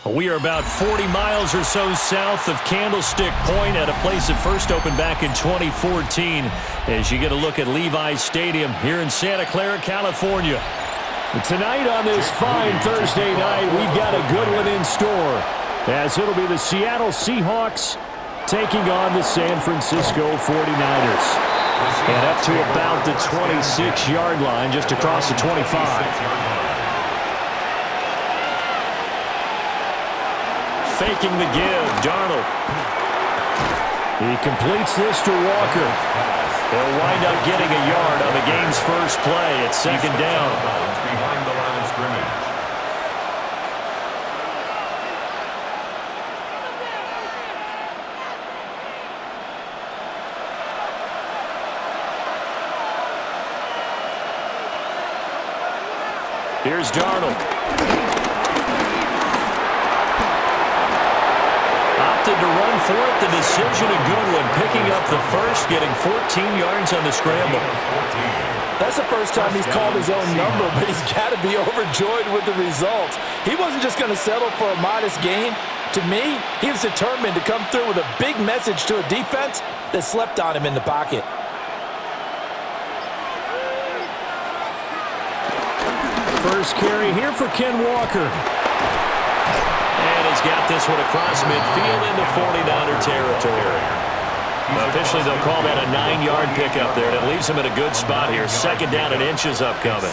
We are about 40 miles or so south of Candlestick Point at a place that first opened back in 2014 as you get a look at Levi's Stadium here in Santa Clara, California. Tonight on this fine Thursday night, we've got a good one in store as it'll be the Seattle Seahawks taking on the San Francisco 49ers. And up to about the 26-yard line, just across the 25. Faking the give, Darnold. He completes this to Walker. They'll wind up getting a yard on the game's first play. It's second down. Behind the line of scrimmage. Here's Darnold. Opted to run for it. The decision a good one. Picking up the first, getting 14 yards on the scramble. That's the first time he's called his own number, but he's got to be overjoyed with the results. He wasn't just going to settle for a modest gain. To me, he was determined to come through with a big message to a defense that slept on him in the pocket. First carry here for Ken Walker. And he's got this one across midfield into 49er territory. Officially, they'll call that a 9-yard pickup there. And it leaves him in a good spot here. Second down and inches upcoming.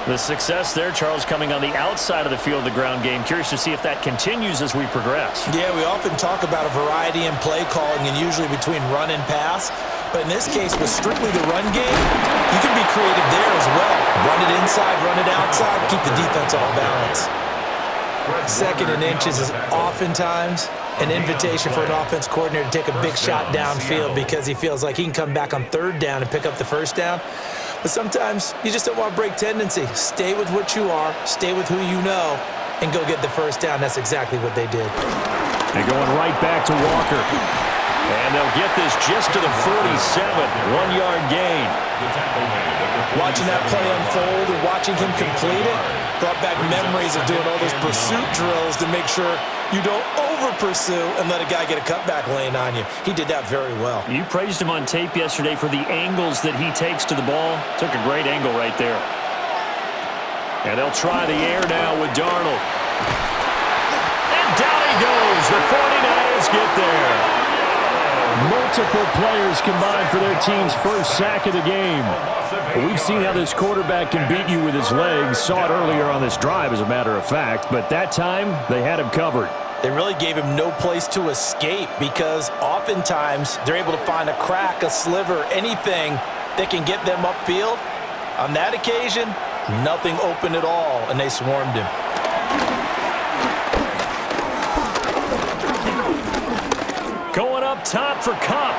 The success there, Charles, coming on the outside of the field of the ground game. Curious to see if that continues as we progress. Yeah, we often talk about a variety in play calling and usually between run and pass. But in this case, with strictly the run game, you can be creative there as well. Run it inside, run it outside, keep the defense all balanced. Second and inches is oftentimes an invitation for an offense coordinator to take a big shot downfield because he feels like he can come back on third down and pick up the first down. But sometimes you just don't want to break tendency. Stay with what you are, stay with who you know, and go get the first down. That's exactly what they did. They're going right back to Walker. And they'll get this just to the 47, 1-yard gain. Watching that play unfold and watching him complete it brought back memories of doing all those pursuit drills to make sure you don't over-pursue and let a guy get a cutback lane on you. He did that very well. You praised him on tape yesterday for the angles that he takes to the ball. Took a great angle right there. And they'll try the air now with Darnold. And down he goes. The 49ers get there. Multiple players combined for their team's first sack of the game. We've seen how this quarterback can beat you with his legs. Saw it earlier on this drive, as a matter of fact. But that time, they had him covered. They really gave him no place to escape because oftentimes they're able to find a crack, a sliver, anything that can get them upfield. On that occasion, nothing open at all, and they swarmed him. Going up top for Cup.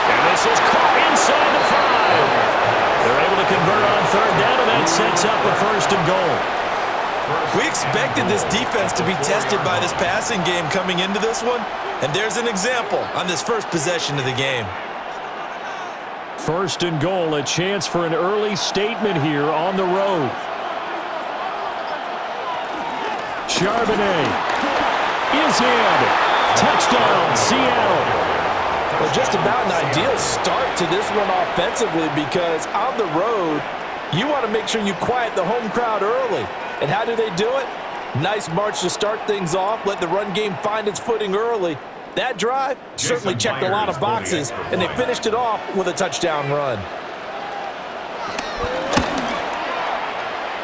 And this is caught inside the 5. They're able to convert on third down, and that sets up a first and goal. We expected this defense to be tested by this passing game coming into this one, and there's an example on this first possession of the game. First and goal, a chance for an early statement here on the road. Charbonnet is in. Touchdown, Seattle. Well, just about an ideal start to this one offensively because on the road, you want to make sure you quiet the home crowd early. And how do they do it? Nice march to start things off, let the run game find its footing early. That drive certainly checked a lot of boxes, and they finished it off with a touchdown run.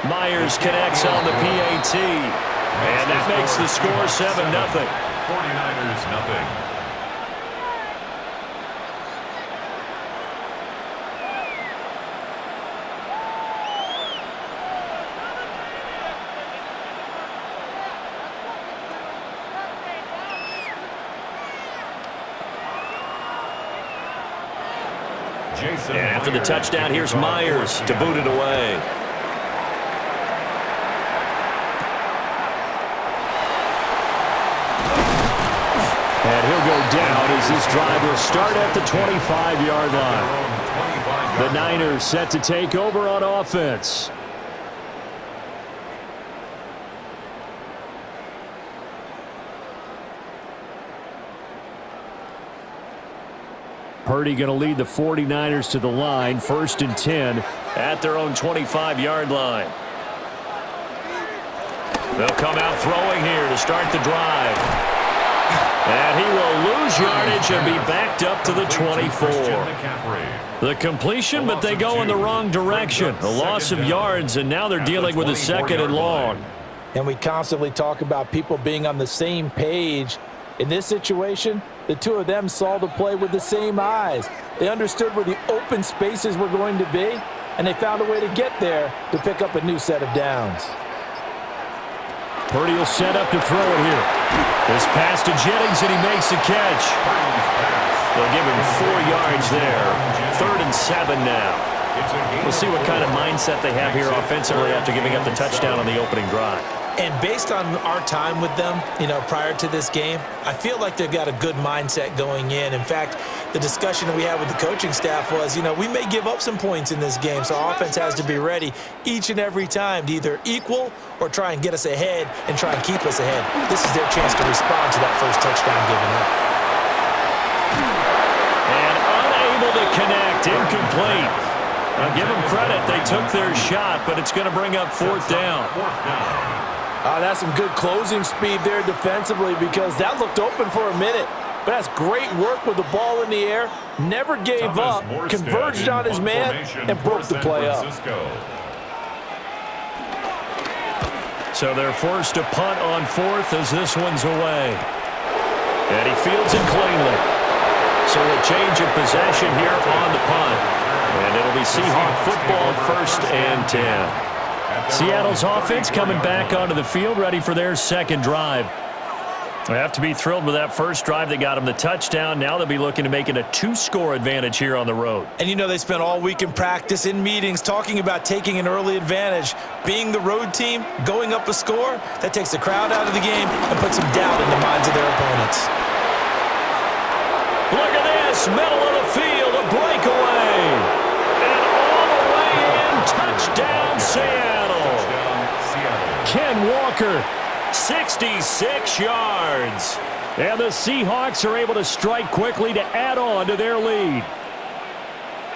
Myers connects on the PAT. And that makes the score 7-0. 49ers nothing. And after the touchdown, here's Myers to boot it away. And he'll go down as this drive will start at the 25-yard line. The Niners set to take over on offense. Purdy going to lead the 49ers to the line, 1st and 10 at their own 25-yard line. They'll come out throwing here to start the drive. And he will lose yardage and be backed up to the 24. The completion, but they go in the wrong direction. A loss of yards, and now they're dealing with a 2nd and long. And we constantly talk about people being on the same page. In this situation, the two of them saw the play with the same eyes. They understood where the open spaces were going to be, and they found a way to get there to pick up a new set of downs. Purdy will set up to throw it here. This pass to Jennings, and he makes the catch. They'll give him 4 yards there. 3rd and 7 now. We'll see what kind of mindset they have here offensively after giving up the touchdown on the opening drive. And based on our time with them, prior to this game, I feel like they've got a good mindset going in. In fact, the discussion that we had with the coaching staff was, we may give up some points in this game, so our offense has to be ready each and every time to either equal or try and get us ahead and try and keep us ahead. This is their chance to respond to that first touchdown given up. And unable to connect, incomplete. I'll give them credit. They took their shot, but it's going to bring up 4th down. That's some good closing speed there defensively because that looked open for a minute. But that's great work with the ball in the air. Never gave up, converged on his man, and broke the play up. So they're forced to punt on 4th as this one's away. And he fields it cleanly. So a change of possession here on the punt. And it'll be Seahawk football, 1st and 10. Seattle's offense coming back onto the field, ready for their 2nd drive. They have to be thrilled with that first drive. They got them the touchdown. Now they'll be looking to make it a 2-score advantage here on the road. And they spent all week in practice, in meetings, talking about taking an early advantage. Being the road team, going up a score, that takes the crowd out of the game and puts some doubt in the minds of their opponents. Look at this, middle of the field, a breakaway. And all the way in, touchdown Seattle. Ken Walker, 66 yards. And the Seahawks are able to strike quickly to add on to their lead.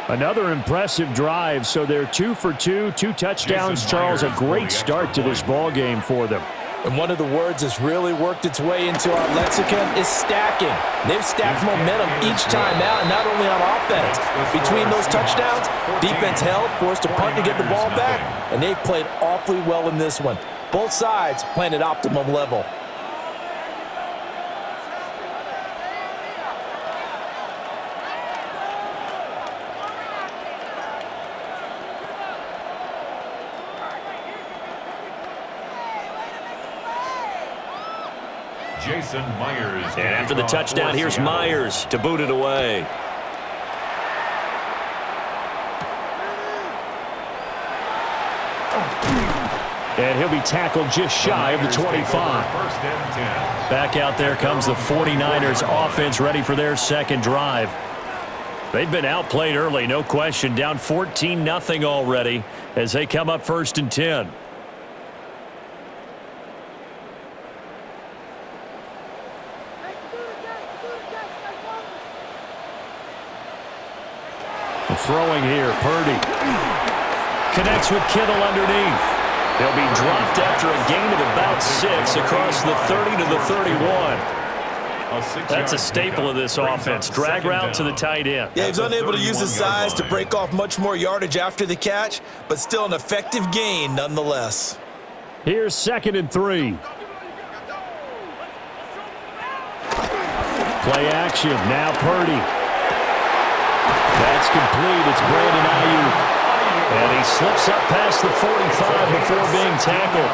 Another impressive drive, so they're 2 for 2, 2 touchdowns. Charles, a great start to this ball game for them. And one of the words that's really worked its way into our lexicon is stacking. They've stacked momentum each time out, and not only on offense. Between those touchdowns, defense held, forced to punt to get the ball back, and they've played awfully well in this one. Both sides playing at optimum level. Jason Myers. And after the touchdown, here's Myers to boot it away. And he'll be tackled just shy of the 25. Back out there comes the 49ers offense, ready for their 2nd drive. They've been outplayed early, no question. Down 14-0 already as they come up 1st and 10. Throwing here, Purdy. Connects with Kittle underneath. They'll be dropped after a gain of about 6 across the 30 to the 31. That's a staple of this offense. Drag route to the tight end. Yeah, he's unable to use his size to break off much more yardage after the catch, but still an effective gain nonetheless. Here's 2nd and 3. Play action. Now Purdy. That's complete. It's Brandon Ayuk. And he slips up past the 45 before being tackled.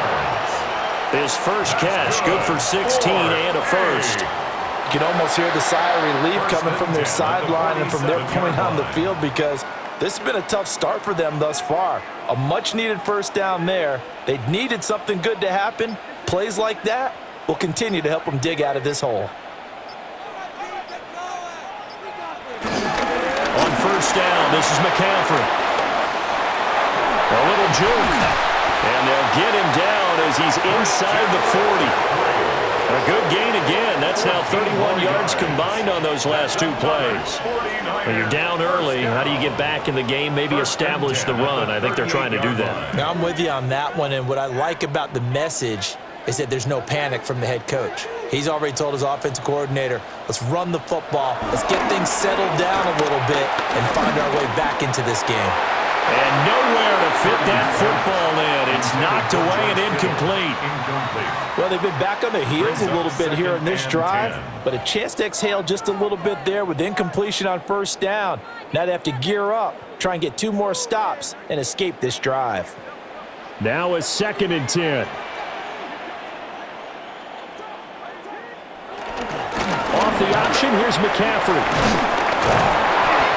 His first catch, good for 16 and a first. You can almost hear the sigh of relief coming from their sideline and from their point on the field because this has been a tough start for them thus far. A much-needed first down there. They needed something good to happen. Plays like that will continue to help them dig out of this hole. On first down, this is McCaffrey. A little juke. And they'll get him down as he's inside the 40. A good gain again. That's now 31 yards combined on those last two plays. When you're down early, how do you get back in the game, maybe establish the run? I think they're trying to do that. Now, I'm with you on that one, and what I like about the message is that there's no panic from the head coach. He's already told his offensive coordinator, let's run the football, let's get things settled down a little bit and find our way back into this game. And nowhere to fit that football in. It's knocked away and incomplete. Well, they've been back on their heels a little bit here in this drive, but a chance to exhale just a little bit there with incompletion on first down. Now they have to gear up, try and get 2 more stops and escape this drive. Now a 2nd and 10. Off the option, here's McCaffrey.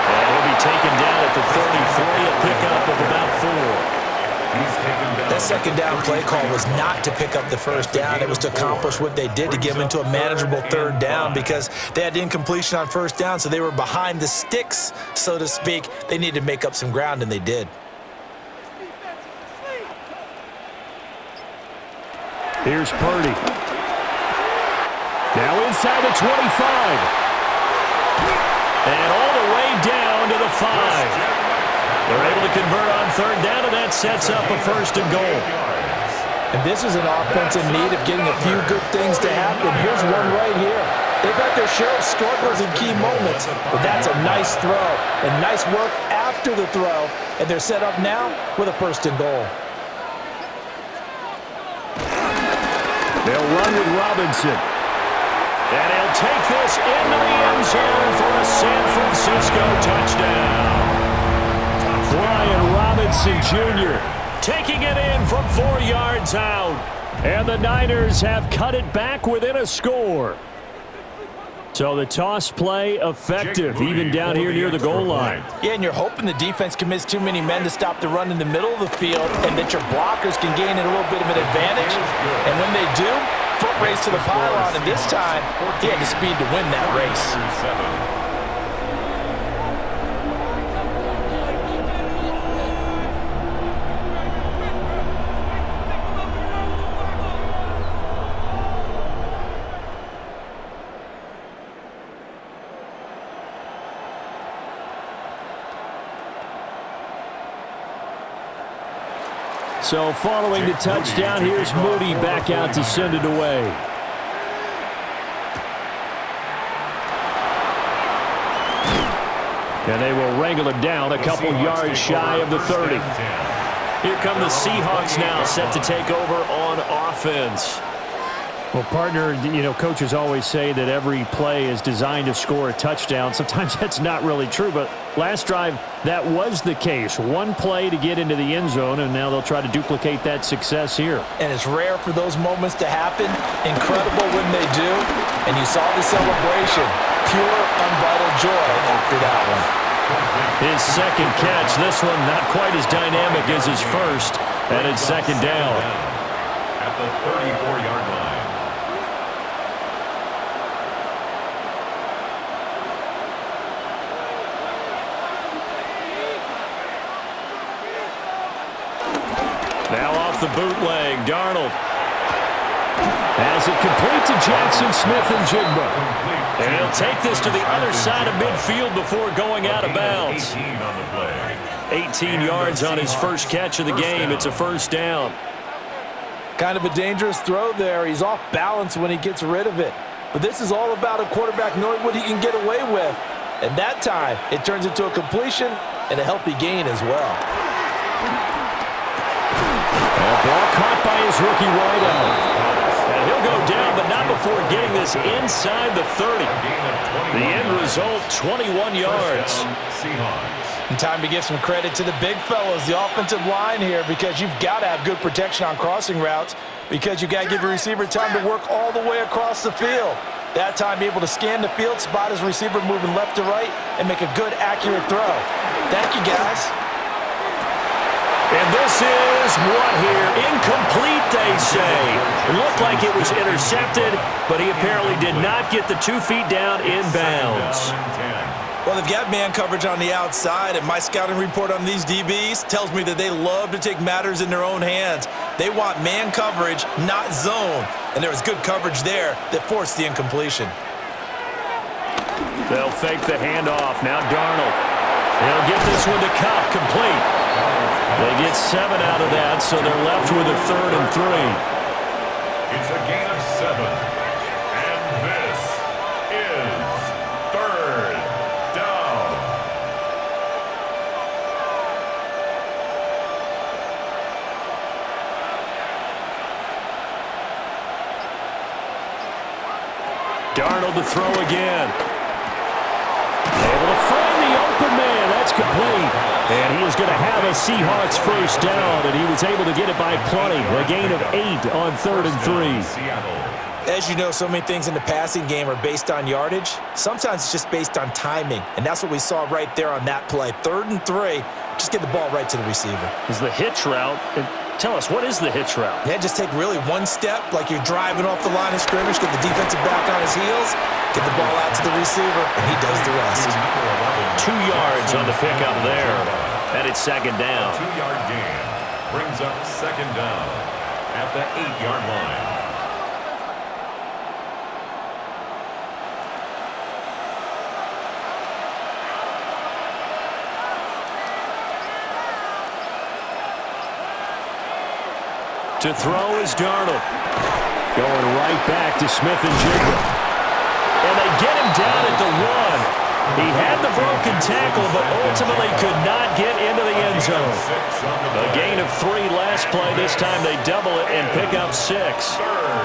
And he'll be taken down at the 33, a pickup of about 4. That second down play call was not to pick up the first down. It was to accomplish what they did to get them into a manageable 3rd down because they had incompletion on first down, so they were behind the sticks, so to speak. They needed to make up some ground, and they did. Here's Purdy. Now inside the 25. And all the way down to the 5. They're able to convert on 3rd down, and that sets up a 1st and goal. And this is an offense in need of getting a few good things to happen. Here's one right here. They've had their share of struggles in key moments, but that's a nice throw and nice work after the throw, and they're set up now with a 1st and goal. They'll run with Robinson. And he'll take this into the end zone for a San Francisco touchdown. Brian Robinson Jr. taking it in from 4 yards out. And the Niners have cut it back within a score. So the toss play effective, even down here near the goal line. Yeah, and you're hoping the defense commits too many men to stop the run in the middle of the field and that your blockers can gain a little bit of an advantage. And when they do, foot race to the pylon, and this time, he had the speed to win that race. So following the touchdown, here's Moody back out to send it away. And they will wrangle him down a couple yards shy of the 30. Here come the Seahawks now, set to take over on offense. Well, partner, coaches always say that every play is designed to score a touchdown. Sometimes that's not really true, but last drive, that was the case. One play to get into the end zone, and now they'll try to duplicate that success here. And it's rare for those moments to happen. Incredible when they do. And you saw the celebration. Pure, unbridled joy after that one. His 2nd catch, this one not quite as dynamic as his first, and it's 2nd down. At the 34-yard line. Now off the bootleg, Darnold has it complete to Jackson Smith and Jigba. And he'll take this to the other side of midfield before going out of bounds. 18 yards on his first catch of the game. It's a 1st down. Kind of a dangerous throw there. He's off balance when he gets rid of it. But this is all about a quarterback knowing what he can get away with. And that time, it turns into a completion and a healthy gain as well. A ball caught by his rookie wideout. And he'll go down, but not before getting this inside the 30. The end result, 21 yards. And time to give some credit to the big fellas, the offensive line here, because you've got to have good protection on crossing routes because you've got to give your receiver time to work all the way across the field. That time, be able to scan the field, spot his receiver moving left to right, and make a good, accurate throw. Thank you, guys. And this is what here? Incomplete, they say. It looked like it was intercepted, but he apparently did not get the 2 feet down in bounds. Well, they've got man coverage on the outside, and my scouting report on these DBs tells me that they love to take matters in their own hands. They want man coverage, not zone. and there was good coverage there that forced the incompletion. They'll fake the handoff. Now Darnold. He'll get this one to Cup, complete. They get 7 out of that, so they're left with a 3rd and 3. It's a gain of 7. And this is 3rd down. Darnold to throw again. Able to find the open man. That's complete. And he is going to have a Seahawks first down, and he was able to get it by plenty. A gain of 8 on 3rd and 3. As you know, so many things in the passing game are based on yardage. Sometimes it's just based on timing, and that's what we saw right there on that play. 3rd and 3, just get the ball right to the receiver. Is the hitch route. Tell us, what is the hitch route? Yeah, just take really one step, like you're driving off the line of scrimmage, get the defensive back on his heels, get the ball out to the receiver, and he does the rest. 2 yards on the pickup there. And it's 2nd down. 2-yard gain brings up 2nd down at the 8-yard line. To throw is Darnold. Going right back to Smith and Jigba. And they get him down at the 1. He had the broken tackle, but ultimately could not get into the end zone. A gain of 3 last play. This time they double it and pick up 6.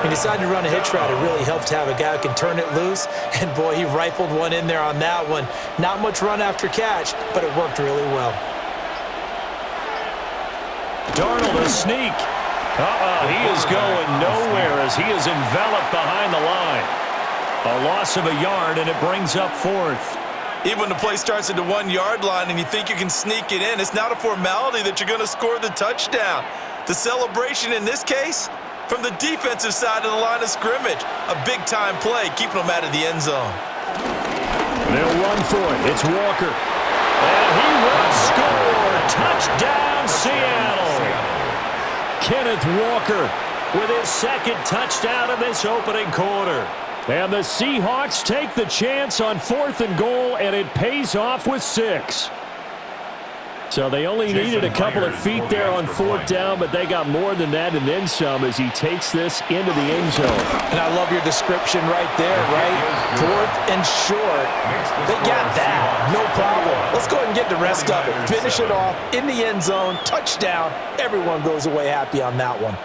He decided to run a hitch route. It really helped to have a guy who can turn it loose. And, boy, he rifled one in there on that one. Not much run after catch, but it worked really well. Darnold a sneak. He is going nowhere as he is enveloped behind the line. A loss of a yard, and it brings up 4th. Even when the play starts at the 1-yard line and you think you can sneak it in, it's not a formality that you're going to score the touchdown. The celebration in this case, from the defensive side of the line of scrimmage. A big-time play, keeping them out of the end zone. They'll run for it. It's Walker. And he will score. Touchdown, Seattle. Kenneth Walker with his 2nd touchdown in this opening quarter. And the Seahawks take the chance on 4th and goal, and it pays off with 6. So they only needed a couple of feet there on 4th down, but they got more than that and then some as he takes this into the end zone. And I love your description right there, right? 4th and short. They got that. No problem. Let's go ahead and get the rest of it. Finish it off in the end zone. Touchdown. Everyone goes away happy on that one.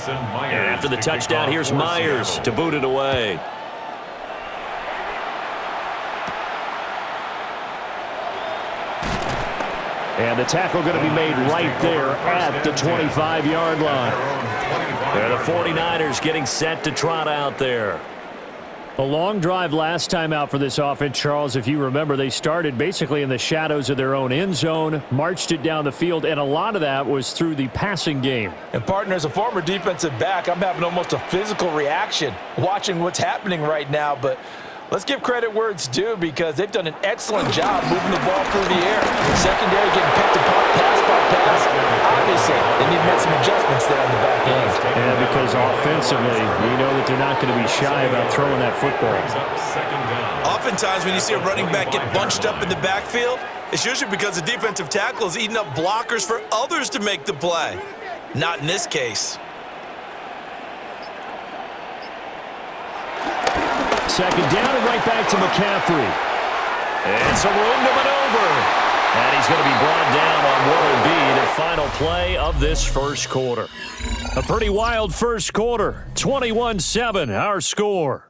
And after the touchdown, here's Myers to boot it away. And the tackle going to be made right there at the 25-yard line. And the 49ers getting set to trot out there. A long drive last time out for this offense, Charles. If you remember, they started basically in the shadows of their own end zone, marched it down the field, and a lot of that was through the passing game. And, partner, as a former defensive back, I'm having almost a physical reaction watching what's happening right now. But let's give credit where it's due because they've done an excellent job moving the ball through the air. Secondary getting picked apart pass by pass. Obviously, they need to make some adjustments there on the back end. And because offensively, we know that they're not going to be shy about throwing that football. Oftentimes when you see a running back get bunched up in the backfield, it's usually because the defensive tackle is eating up blockers for others to make the play. Not in this case. 2nd down and right back to McCaffrey. And some room to maneuver. And he's going to be brought down on what will be the final play of this first quarter. A pretty wild first quarter. 21-7, our score.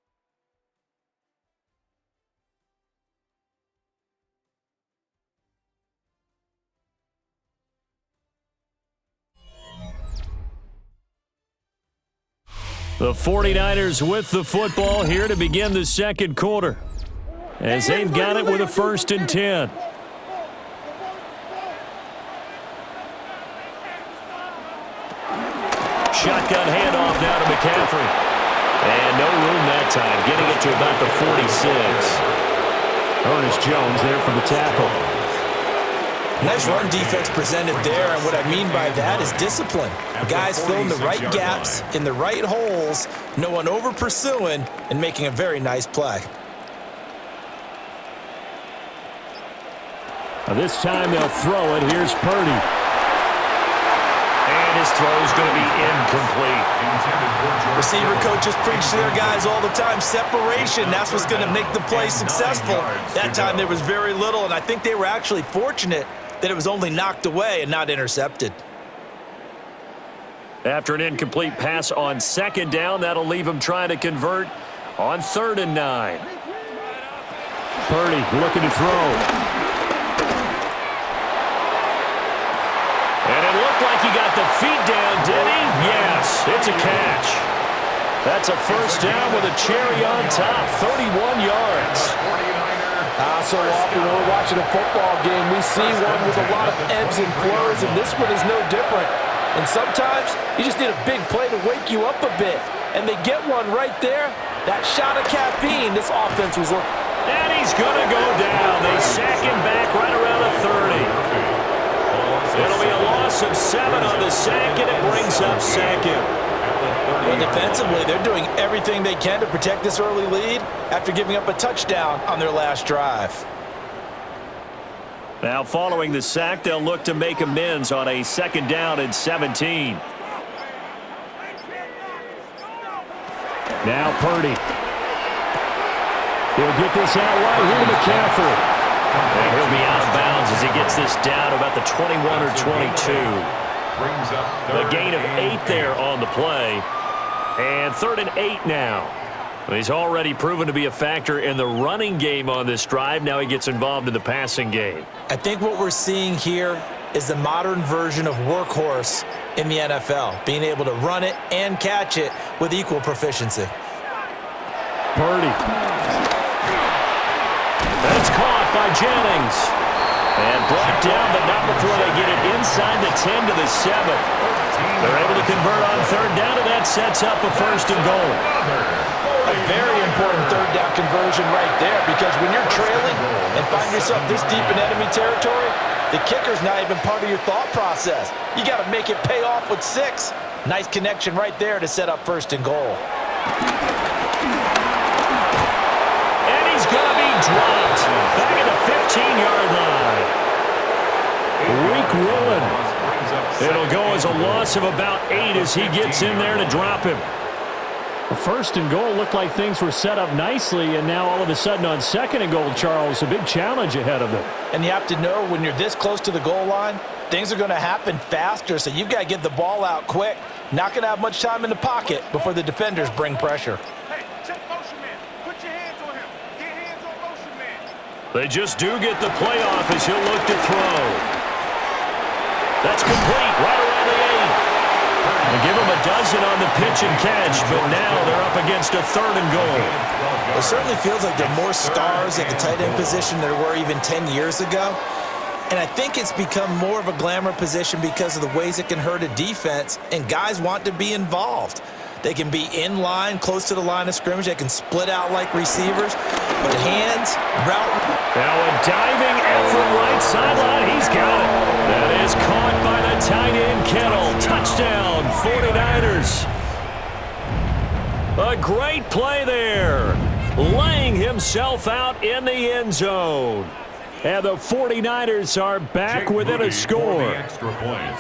The 49ers with the football here to begin the second quarter, as they've got it with a 1st and 10. Shotgun handoff now to McCaffrey. And no room that time, getting it to about the 46. Ernest Jones there for the tackle. Nice run defense presented there, and what I mean by that is discipline. Guys filling the right gaps in the right holes, no one over pursuing, and making a very nice play. This time they'll throw it. Here's Purdy. And his throw is going to be incomplete. Receiver coaches preach to their guys all the time, separation. That's what's going to make the play successful. That time there was very little, and I think they were actually fortunate that it was only knocked away and not intercepted. After an incomplete pass on second down, that'll leave him trying to convert on 3rd and 9. Purdy looking to throw. And it looked like he got the feet down, did he? Yes, it's a catch. That's a first down with a cherry on top, 31 yards. So often when we're watching a football game, we see one with a lot of ebbs and flows, and this one is no different. And sometimes you just need a big play to wake you up a bit. And they get one right there. That shot of caffeine, this offense was looking. And he's going to go down. They sack him back right around the 30. It'll be a loss of 7 on the sack, and it brings up second. Well, defensively, they're doing everything they can to protect this early lead after giving up a touchdown on their last drive. Now, following the sack, they'll look to make amends on a 2nd down and 17. Now Purdy. He'll get this out right here to McCaffrey. And he'll be out of bounds as he gets this down about the 21 or 22. The gain of 8 there on the play. And 3rd and 8 now. He's already proven to be a factor in the running game on this drive. Now he gets involved in the passing game. I think what we're seeing here is the modern version of workhorse in the NFL, being able to run it and catch it with equal proficiency. Purdy. That's caught by Jennings. And brought down, but not before they get it inside the 10 to the 7. They're able to convert on 3rd down, and that sets up a 1st and goal. A very important 3rd down conversion right there, because when you're trailing and find yourself this deep in enemy territory, the kicker's not even part of your thought process. You got to make it pay off with 6. Nice connection right there to set up 1st and goal. And he's going to be dropped back at the 15-yard line. Weak rolling. It'll go as a loss of about 8 as he gets in there to drop him. The 1st and goal looked like things were set up nicely, and now all of a sudden on 2nd and goal, Charles, a big challenge ahead of them. And you have to know when you're this close to the goal line, things are going to happen faster, so you've got to get the ball out quick. Not going to have much time in the pocket before the defenders bring pressure. Hey, check motion man. Put your hands on him. Get hands on motion man. They just do get the play off as he'll look to throw. That's complete right around the 8. They give him a dozen on the pitch and catch, but now they're up against a 3rd and goal. It certainly feels like there are more stars at the tight end position than there were even 10 years ago. And I think it's become more of a glamour position because of the ways it can hurt a defense, and guys want to be involved. They can be in line, close to the line of scrimmage. They can split out like receivers. But hands, route. Now a diving effort right sideline. He's got it. That is caught by the tight end, Kittle. Touchdown, 49ers. A great play there. Laying himself out in the end zone. And the 49ers are back within a score. Extra point.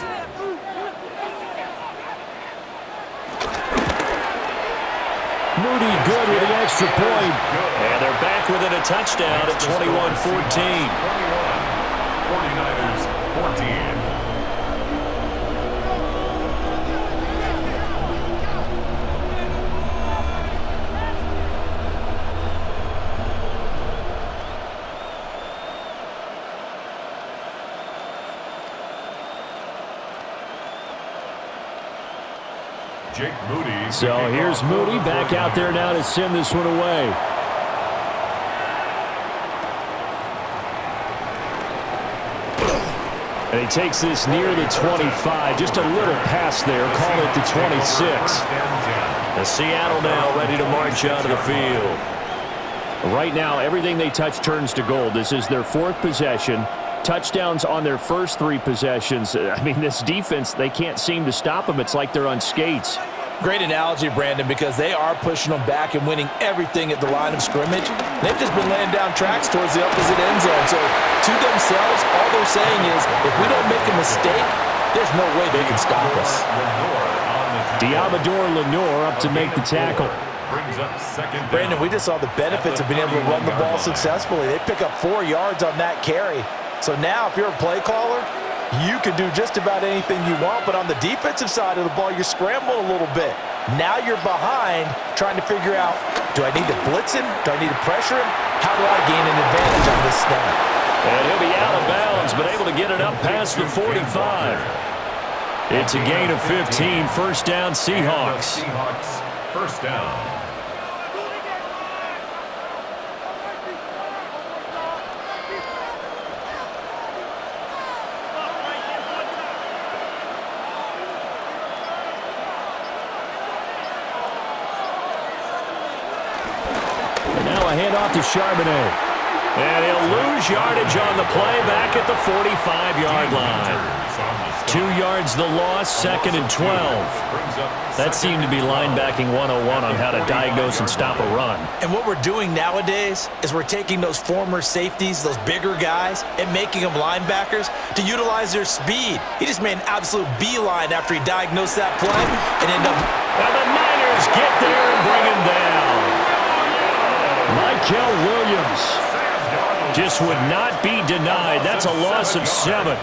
Moody good with the extra point. And they're back within a touchdown at 21-14. 49ers 14. So here's Moody back out there now to send this one away. And he takes this near the 25. Just a little pass there. Call it the 26. And Seattle now ready to march out of the field. Right now, everything they touch turns to gold. This is their 4th possession. Touchdowns on their first 3 possessions. I mean, this defense, they can't seem to stop them. It's like they're on skates. Great analogy, Brandon, because they are pushing them back and winning everything at the line of scrimmage. They've just been laying down tracks towards the opposite end zone. So to themselves, all they're saying is, if we don't make a mistake, there's no way they can stop us. Diamador Lenore up to make the tackle. Brings up second down. Brandon, we just saw the benefits of being able to run the ball successfully. They pick up 4 yards on that carry. So now, if you're a play caller, you can do just about anything you want, but on the defensive side of the ball, you're scrambling a little bit. Now you're behind trying to figure out, do I need to blitz him? Do I need to pressure him? How do I gain an advantage on this snap? And he'll be out of bounds, but able to get it up past the 45. It's a gain of 15, first down Seahawks. First down. Handoff to Charbonnet. And he'll lose yardage on the play back at the 45-yard line. 2 yards the loss, 2nd and 12. That seemed to be linebacking 101 on how to diagnose and stop a run. And what we're doing nowadays is we're taking those former safeties, those bigger guys, and making them linebackers to utilize their speed. He just made an absolute beeline after he diagnosed that play and ended up... Now the Niners get there and bring him down. Michael Williams just would not be denied. That's a loss of 7.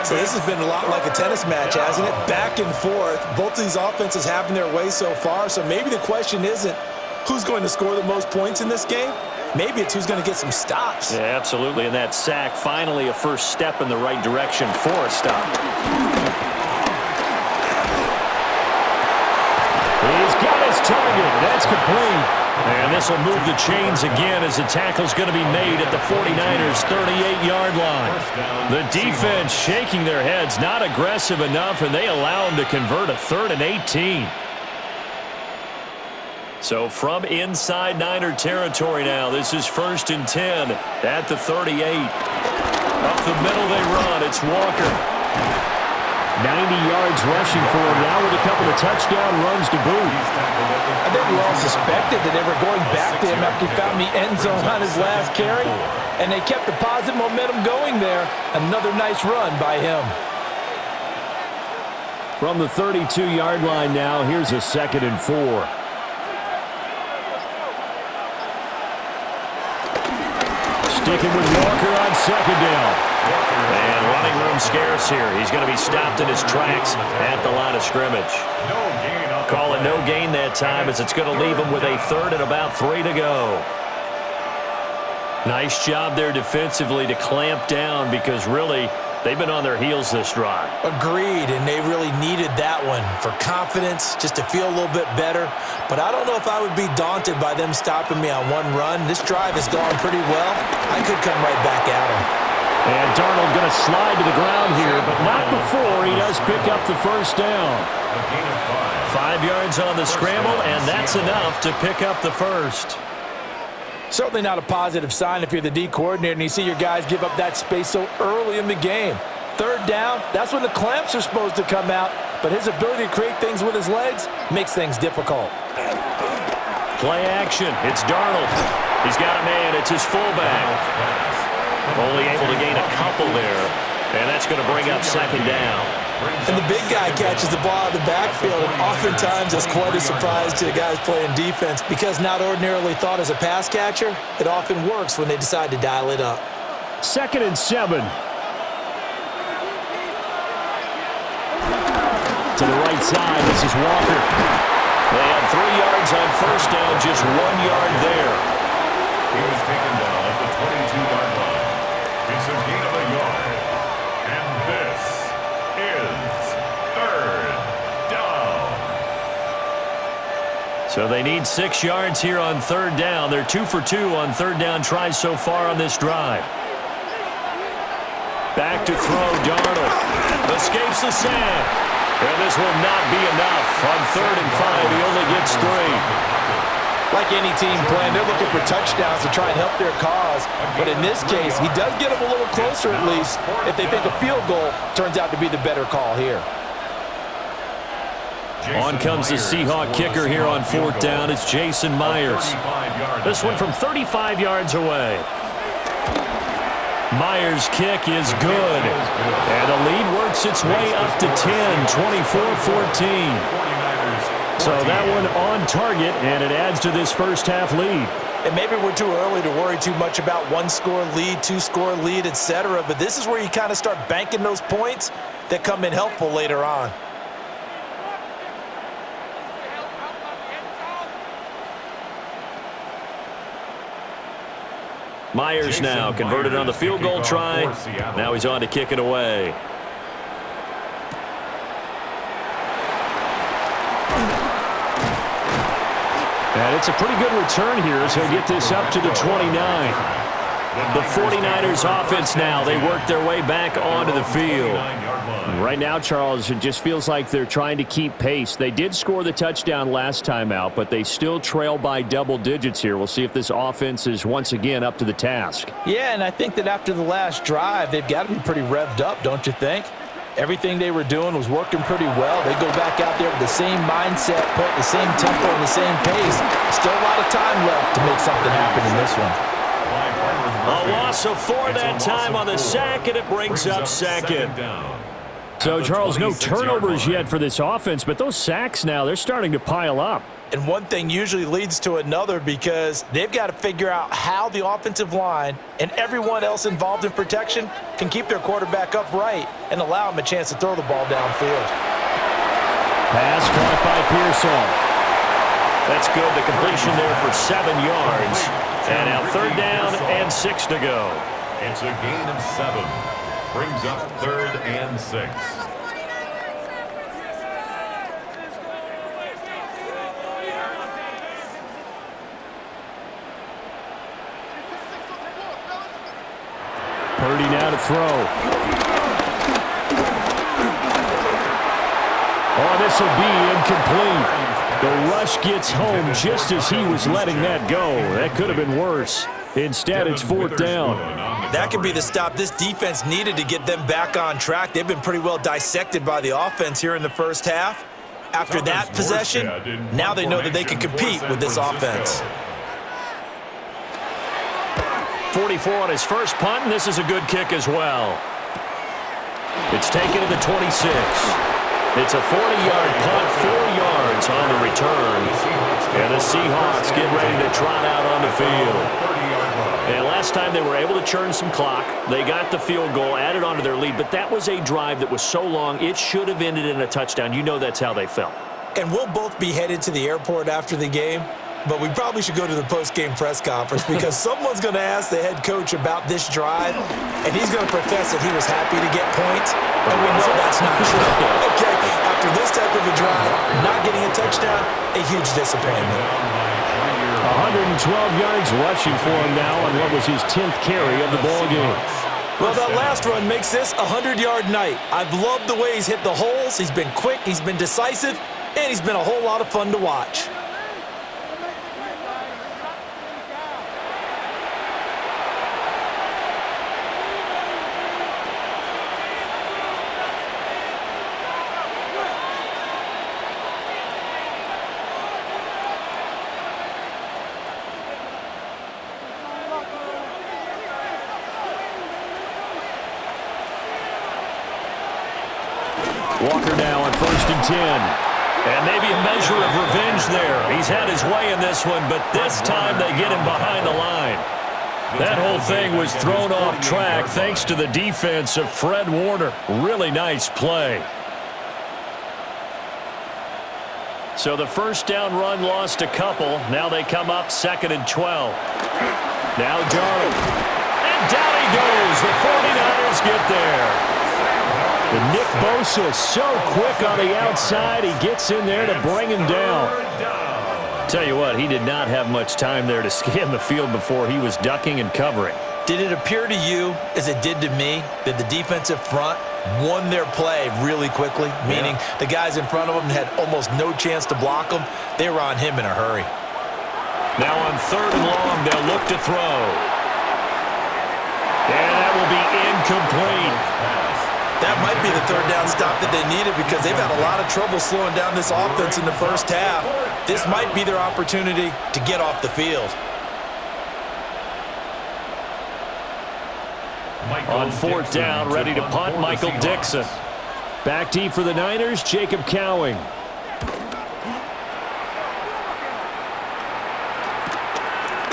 So this has been a lot like a tennis match, hasn't it? Back and forth. Both of these offenses having their way so far. So maybe the question isn't who's going to score the most points in this game. Maybe it's who's going to get some stops. Yeah, absolutely. And that sack, finally a first step in the right direction for a stop. He's got his target. That's complete. And this will move the chains again as the tackle's going to be made at the 49ers' 38-yard line. The defense shaking their heads, not aggressive enough, and they allow them to convert a 3rd and 18. So from inside Niner territory now, this is 1st and 10 at the 38. Up the middle they run. It's Walker. 90 yards rushing for him now with a couple of touchdown runs to boot. I think we all suspected that they were going back to him after he found the end zone on his last carry, and they kept the positive momentum going there. Another nice run by him. From the 32-yard line now, here's a 2nd and 4. Sticking with Walker on 2nd down. And running room scarce here. He's going to be stopped in his tracks at the line of scrimmage. Call it no gain that time as it's going to leave him with a 3rd and about 3 to go. Nice job there defensively to clamp down because really they've been on their heels this drive. Agreed, and they really needed that one for confidence, just to feel a little bit better. But I don't know if I would be daunted by them stopping me on one run. This drive has gone pretty well. I could come right back at them. And Darnold going to slide to the ground here, but not before he does pick up the first down. 5 yards on the scramble, and that's enough to pick up the first. Certainly not a positive sign if you're the D coordinator and you see your guys give up that space so early in the game. 3rd down, that's when the clamps are supposed to come out, but his ability to create things with his legs makes things difficult. Play action. It's Darnold. He's got a man. It's his fullback. Only able to gain a couple there, and that's going to bring up 2nd down. And the big guy catches the ball out of the backfield, and oftentimes it's quite a surprise to the guys playing defense because not ordinarily thought as a pass catcher, it often works when they decide to dial it up. 2nd and 7. To the right side, this is Walker. They had 3 yards on first down, just 1 yard there. He was taken down at the 22-yard line. It's a gain of a yard. And this is 3rd down. So they need 6 yards here on 3rd down. They're 2 for 2 on 3rd down tries so far on this drive. Back to throw, Darnold. Escapes the sack. And this will not be enough. On 3rd and 5, he only gets 3. Like any team plan, they're looking for touchdowns to try and help their cause. But in this case, he does get them a little closer at least if they think a field goal turns out to be the better call here. On comes the Seahawk kicker here on 4th down. It's Jason Myers. This one from 35 yards away. Myers' kick is good. And the lead works its way up to 10, 24-14. So that one on target, and it adds to this first half lead. And maybe we're too early to worry too much about 1-score lead, 2-score lead, etc. But this is where you kind of start banking those points that come in helpful later on. Myers now converted on the field goal try. Now he's on to kick it away. And it's a pretty good return here as he'll get this up to the 29. The 49ers offense now, they work their way back onto the field. Right now, Charles, it just feels like they're trying to keep pace. They did score the touchdown last time out, but they still trail by double digits here. We'll see if this offense is once again up to the task. Yeah, and I think that after the last drive, they've got to be pretty revved up, don't you think? Everything they were doing was working pretty well. They go back out there with the same mindset, put the same tempo and the same pace. Still a lot of time left to make something happen in this one. A loss of 4 that time on the sack, and it brings up 2nd. So, Charles, no turnovers yet for this offense, but those sacks now, they're starting to pile up. And one thing usually leads to another because they've got to figure out how the offensive line and everyone else involved in protection can keep their quarterback upright and allow him a chance to throw the ball downfield. Pass caught by Pearsall. That's good. The completion there for 7 yards. And now 3rd down and 6 to go. It's a gain of 7. Brings up 3rd and 6. Purdy now to throw. Oh, this will be incomplete. The rush gets home just as he was letting that go. That could have been worse. Instead, it's 4th down. That could be the stop this defense needed to get them back on track. They've been pretty well dissected by the offense here in the first half. After that possession, now they know that they can compete with this offense. 44 on his first punt, and this is a good kick as well. It's taken to the 26. It's a 40-yard punt, 4 yards on the return. And the Seahawks get ready to trot out on the field. And last time they were able to churn some clock. They got the field goal, added onto their lead, but that was a drive that was so long, it should have ended in a touchdown. You know that's how they felt. And we'll both be headed to the airport after the game, but we probably should go to the post-game press conference because someone's going to ask the head coach about this drive, and he's going to profess that he was happy to get points, and we know that's not true. Okay, after this type of a drive, not getting a touchdown, a huge disappointment. 112 yards rushing for him now on what was his 10th carry of the ball game. Well, that last run makes this a 100-yard night. I've loved the way he's hit the holes. He's been quick, he's been decisive, and he's been a whole lot of fun to watch. Walker now on 1st and 10. And maybe a measure of revenge there. He's had his way in this one, but this time they get him behind the line. That whole thing was thrown off track thanks to the defense of Fred Warner. Really nice play. So the first down run lost a couple. Now they come up 2nd and 12. Now Darnold. And down he goes. The 49ers get there. And Nick Bosa so quick on the outside. He gets in there to bring him down. Tell you what, he did not have much time there to scan the field before he was ducking and covering. Did it appear to you, as it did to me, that the defensive front won their play really quickly? Meaning the guys in front of them had almost no chance to block them. They were on him in a hurry. Now on 3rd and long, they'll look to throw. And that will be incomplete. That might be the 3rd down stop that they needed because they've had a lot of trouble slowing down this offense in the first half. This might be their opportunity to get off the field. On 4th down, ready to punt, Michael Dixon. Back deep for the Niners, Jacob Cowing.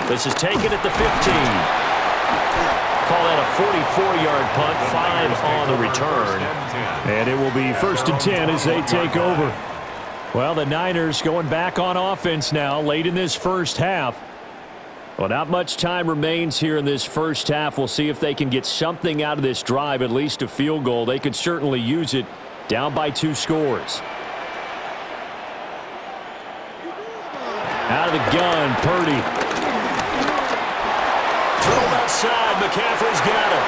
This is taken at the 15. Call that a 44-yard punt, 5 on the return. And it will be 1st and 10 as they take over. Well, the Niners going back on offense now late in this first half. Well, not much time remains here in this first half. We'll see if they can get something out of this drive, at least a field goal. They could certainly use it, down by 2 scores. Out of the gun, Purdy. Throw outside, McCaffrey's got it.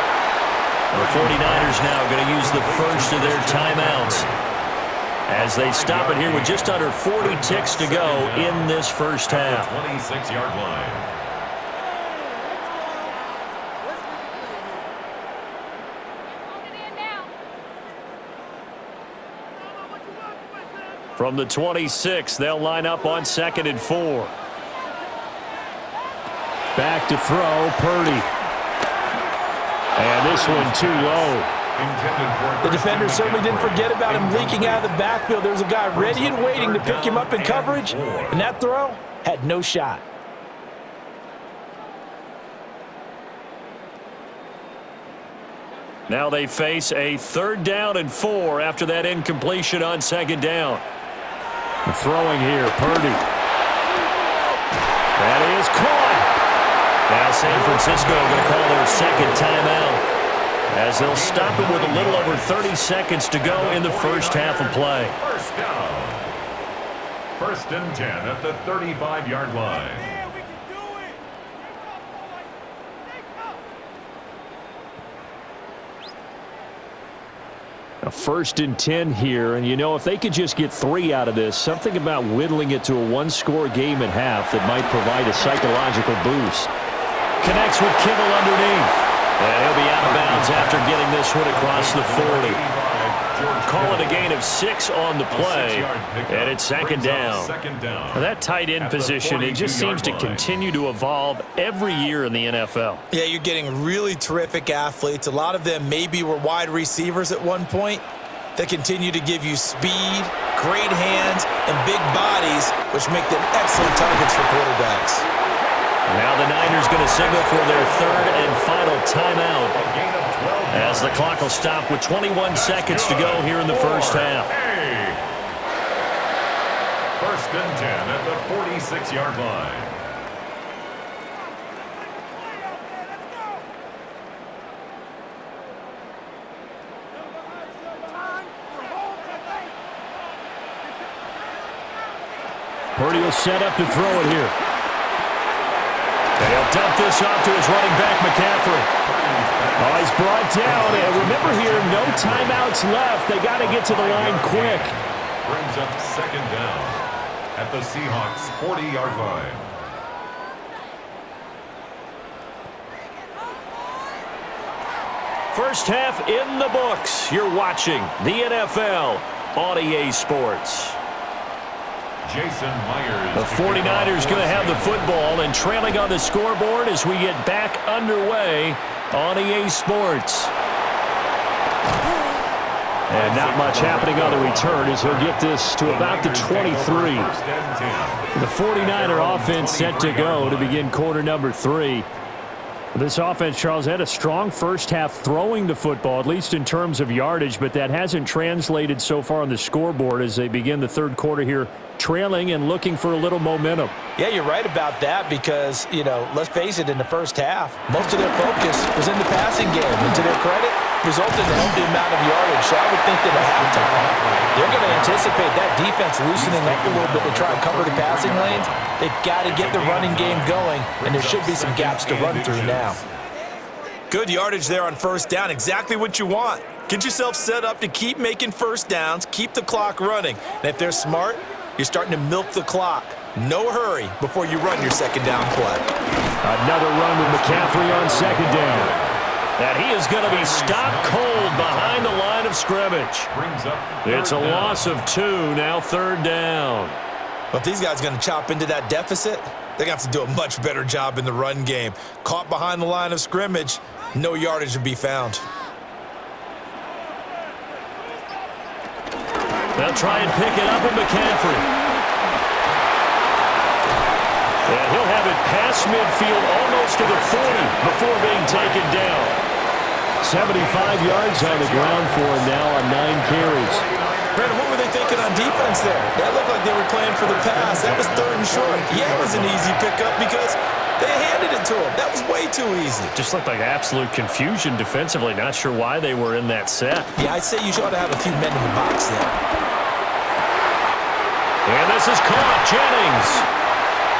The 49ers now going to use the first of their timeouts as they stop it here with just under 40 ticks to go in this first half. 26-yard line. From the 26, they'll line up on 2nd and 4. Back to throw, Purdy. And this one too low. The defender certainly didn't forget about him leaking out of the backfield. There's a guy ready and waiting to pick him up in coverage, and that throw had no shot. Now they face a 3rd down and 4 after that incompletion on 2nd down. Throwing here, Purdy. That is caught. Now San Francisco going to call their 2nd timeout as they'll stop it with a little over 30 seconds to go in the first half of play. 1st down. 1st and 10 at the 35-yard line. Yeah, we can do it. A 1st and 10 here, and you know, if they could just get 3 out of this, something about whittling it to a 1-score game at half that might provide a psychological boost. Connects with Kittle underneath. And he'll be out of bounds after getting this one across the 40. Call it a gain of 6 on the play, and it's 2nd down. Now that tight end position, it just seems to continue to evolve every year in the NFL. Yeah, you're getting really terrific athletes. A lot of them maybe were wide receivers at one point that continue to give you speed, great hands, and big bodies, which make them excellent targets for quarterbacks. Now the Niners going to signal for their 3rd and final timeout as the clock will stop with 21 seconds to go here in the first half. 1st and 10 at the 46-yard line. Purdy will set up to throw it here. And he'll dump this off to his running back, McCaffrey. Oh, he's brought down. And remember here, no timeouts left. They got to get to the line quick. Brings up 2nd down at the Seahawks 40-yard line. First half in the books. You're watching the NFL on EA Sports. Jason Myers. The 49ers going to have the football and trailing on the scoreboard as we get back underway on EA Sports. And not much happening on the return as he'll get this to about the 23. The 49er offense set to go to begin quarter number 3. This offense, Charles, had a strong first half throwing the football, at least in terms of yardage, but that hasn't translated so far on the scoreboard as they begin the third quarter here, trailing and looking for a little momentum. Yeah, you're right about that because, you know, let's face it, in the first half, most of their focus was in the passing game. And to their credit, resulted in a healthy amount of yardage. So I would think that at halftime, they're going to anticipate that defense loosening up a little bit to try and cover the passing lanes. They've got to get the running game going, and there should be some gaps to run through now. Good yardage there on first down. Exactly what you want. Get yourself set up to keep making first downs, keep the clock running. And if they're smart, you're starting to milk the clock. No hurry before you run your second down play. Another run with McCaffrey on second down. And he is going to be stopped cold behind the line of scrimmage. It's a loss of 2, now third down. But if these guys are going to chop into that deficit, they're going to have to do a much better job in the run game. Caught behind the line of scrimmage, no yardage to be found. They'll try and pick it up with McCaffrey. And he'll have it past midfield almost to the 40 before being taken down. 75 yards on the ground for him now on 9 carries. Brandon, what were they thinking on defense there? That looked like they were playing for the pass. That was third and short. Yeah, it was an easy pickup because they handed it to him. That was way too easy. Just looked like absolute confusion defensively. Not sure why they were in that set. Yeah, I'd say you ought to have a few men in the box there. And this is caught. Jennings.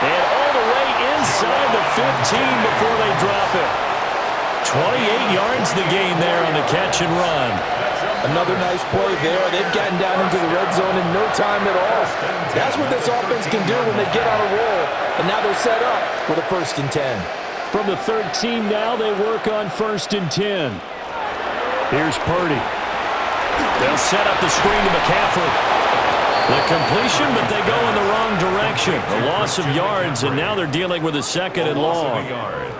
And all the way inside the 15 before they drop it. 28 yards the gain there on the catch and run. Another nice play there. They've gotten down into the red zone in no time at all. That's what this offense can do when they get on a roll. And now they're set up with a 1st and 10. From the 13 now, they work on 1st and 10. Here's Purdy. They'll set up the screen to McCaffrey. The completion, but they go in the wrong direction. A loss of yards, and now they're dealing with a 2nd and long.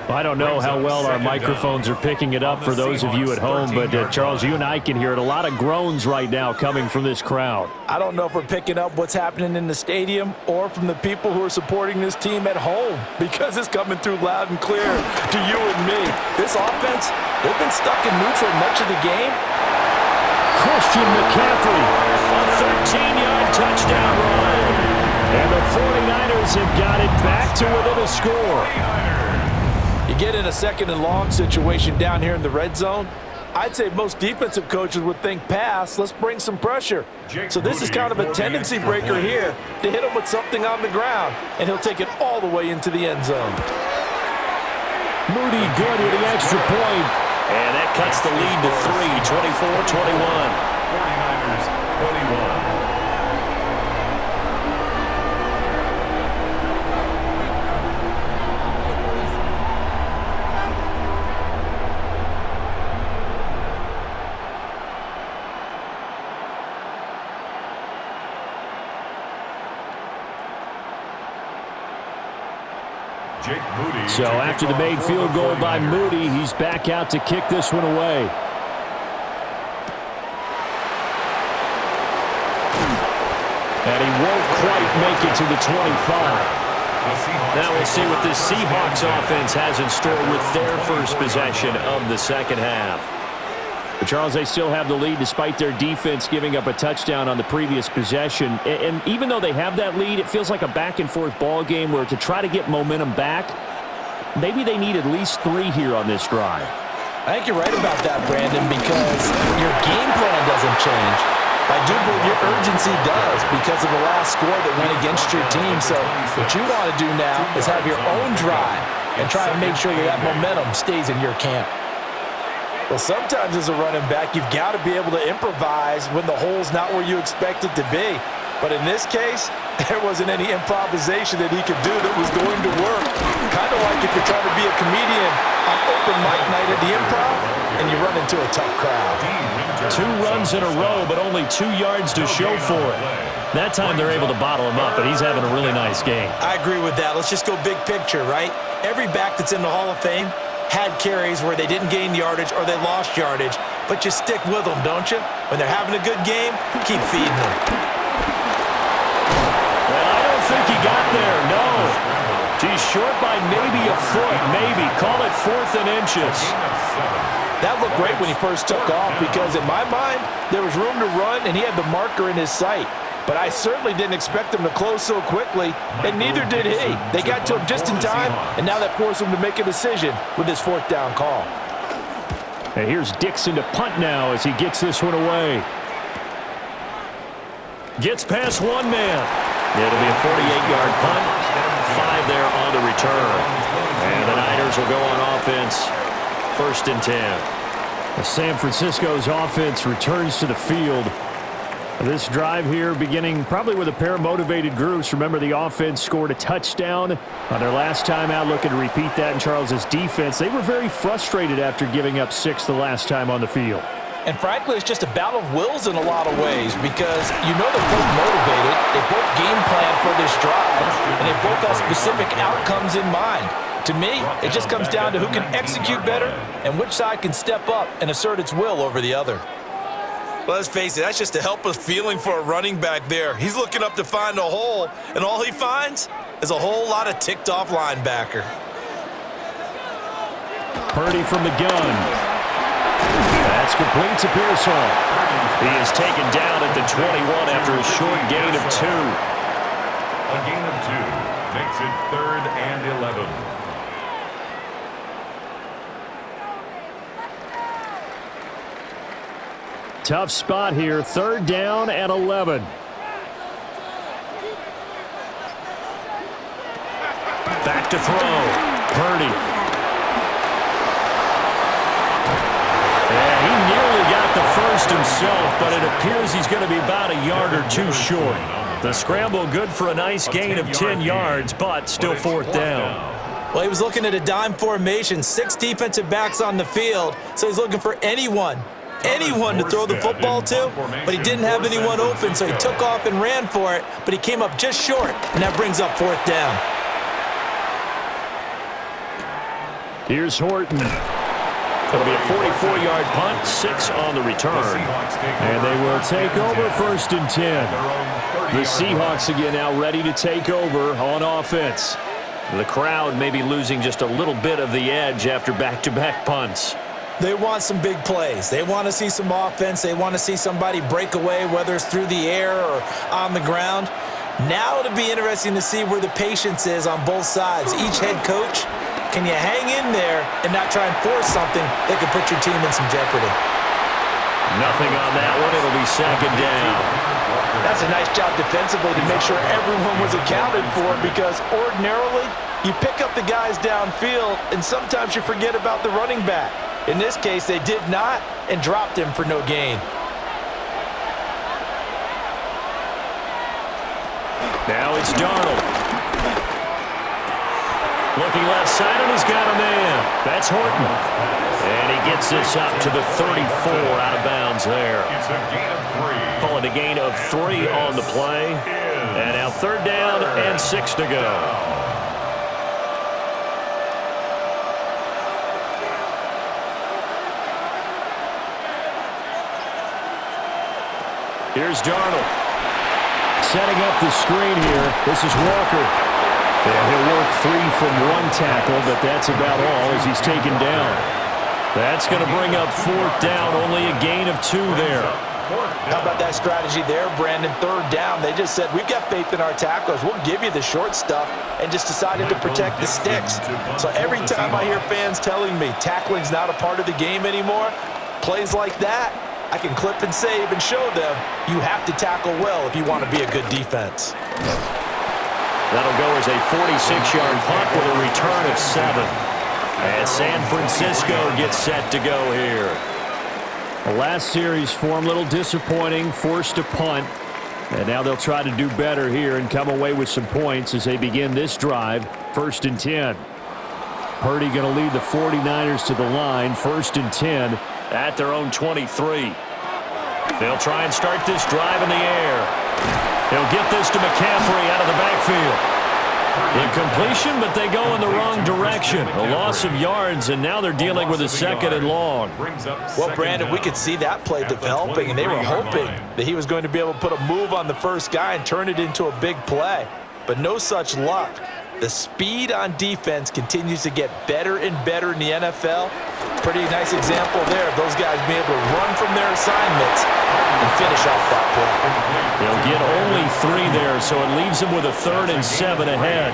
I don't know how well our microphones are picking it up for those of you at home, but Charles, you and I can hear it. A lot of groans right now coming from this crowd. I don't know if we're picking up what's happening in the stadium or from the people who are supporting this team at home, because it's coming through loud and clear to you and me. This offense, they've been stuck in neutral much of the game. Christian McCaffrey, a 13-yard touchdown run. And the 49ers have got it back to within a score. You get in a 2nd and long situation down here in the red zone, I'd say most defensive coaches would think pass, let's bring some pressure. So this is kind of a tendency breaker here to hit him with something on the ground, and he'll take it all the way into the end zone. Moody good with the extra point. And that cuts the lead to 3, 24-21. 49ers 21. So after the made field goal by Moody, he's back out to kick this one away. And he won't quite make it to the 25. Now we'll see what this Seahawks offense has in store with their first possession of the second half. But Charles, they still have the lead despite their defense giving up a touchdown on the previous possession. And even though they have that lead, it feels like a back-and-forth ball game where to try to get momentum back, maybe they need at least 3 here on this drive. I think you're right about that, Brandon, because your game plan doesn't change. I do believe your urgency does because of the last score that went against your team. So what you want to do now is have your own drive and try and make sure that momentum stays in your camp. Well, sometimes as a running back, you've got to be able to improvise when the hole's not where you expect it to be. But in this case, there wasn't any improvisation that he could do that was going to work. Kind of like if you're trying to be a comedian on open mic night at the Improv and you run into a tough crowd. 2 runs in a row, but only 2 yards to show for it. That time they're able to bottle him up, but he's having a really nice game. I agree with that. Let's just go big picture, right? Every back that's in the Hall of Fame had carries where they didn't gain yardage or they lost yardage, but you stick with them, don't you? When they're having a good game, keep feeding them. Well, I don't think he got there, no. He's short by maybe a foot, maybe. Call it 4th and inches. That looked great when he first took off because in my mind, there was room to run and he had the marker in his sight. But I certainly didn't expect him to close so quickly, and neither did he. They got to him just in time, and now that forced him to make a decision with his 4th down call. And here's Dixon to punt now as he gets this one away. Gets past one man. It'll be a 48-yard punt. 5 there on the return. And the Niners will go on offense 1st and 10. San Francisco's offense returns to the field. This drive here beginning probably with a pair of motivated groups. Remember, the offense scored a touchdown on their last time out, looking to repeat that in Charles' defense. They were very frustrated after giving up 6 the last time on the field. And frankly, it's just a battle of wills in a lot of ways because you know they're both motivated, they both game plan for this drive, and they both have specific outcomes in mind. To me, it just comes down to who can execute better and which side can step up and assert its will over the other. Let's face it, that's just a helpless feeling for a running back there. He's looking up to find a hole, and all he finds is a whole lot of ticked-off linebacker. Purdy from the gun. That's complete to Pearson. He is taken down at the 21 after a short gain of 2. A gain of 2 makes it 3rd and 11. Tough spot here, 3rd down and 11. Back to throw. Purdy. And he nearly got the first himself, but it appears he's going to be about a yard or 2 short. The scramble good for a nice gain of 10 yards, but still 4th down. Well, he was looking at a dime formation, 6 defensive backs on the field, so he's looking for anyone to throw the football to, but he didn't have anyone open, so he took off and ran for it, but he came up just short, and that brings up 4th down. Here's Horton. It'll be a 44-yard punt, 6 on the return. And they will take over 1st and 10. The Seahawks again now ready to take over on offense. The crowd may be losing just a little bit of the edge after back-to-back punts. They want some big plays. They want to see some offense. They want to see somebody break away, whether it's through the air or on the ground. Now it'll be interesting to see where the patience is on both sides. Each head coach, can you hang in there and not try and force something that could put your team in some jeopardy? Nothing on that one. It'll be 2nd down. That's a nice job defensively to make sure everyone was accounted for because ordinarily you pick up the guys downfield and sometimes you forget about the running back. In this case, they did not and dropped him for no gain. Now it's Darnold. Looking left side, and he's got a man. That's Horton. And he gets this up to the 34 out of bounds there. It's a gain of 3. Call it a gain of 3 on the play. And now 3rd down and 6 to go. Here's Darnold. Setting up the screen here. This is Walker. And he'll work 3 from 1 tackle, but that's about all as he's taken down. That's going to bring up 4th down. Only a gain of 2 there. How about that strategy there, Brandon? 3rd down. They just said, we've got faith in our tacklers. We'll give you the short stuff, and just decided to protect the sticks. So every time I hear fans telling me tackling's not a part of the game anymore, plays like that, I can clip and save and show them you have to tackle well if you want to be a good defense. That'll go as a 46-yard punt with a return of 7. And San Francisco gets set to go here. The last series for him, a little disappointing, forced a punt. And now they'll try to do better here and come away with some points as they begin this drive, 1st and 10. Purdy going to lead the 49ers to the line, 1st and 10. At their own 23. They'll try and start this drive in the air. He'll get this to McCaffrey out of the backfield. Incompletion, but they go in the wrong direction. A loss of yards, and now they're dealing with a 2nd and long. Well, Brandon, we could see that play developing, and they were hoping that he was going to be able to put a move on the first guy and turn it into a big play. But no such luck. The speed on defense continues to get better and better in the NFL. Pretty nice example there of those guys being able to run from their assignments and finish off that play. They'll get only 3 there, so it leaves them with a 3rd and 7 ahead.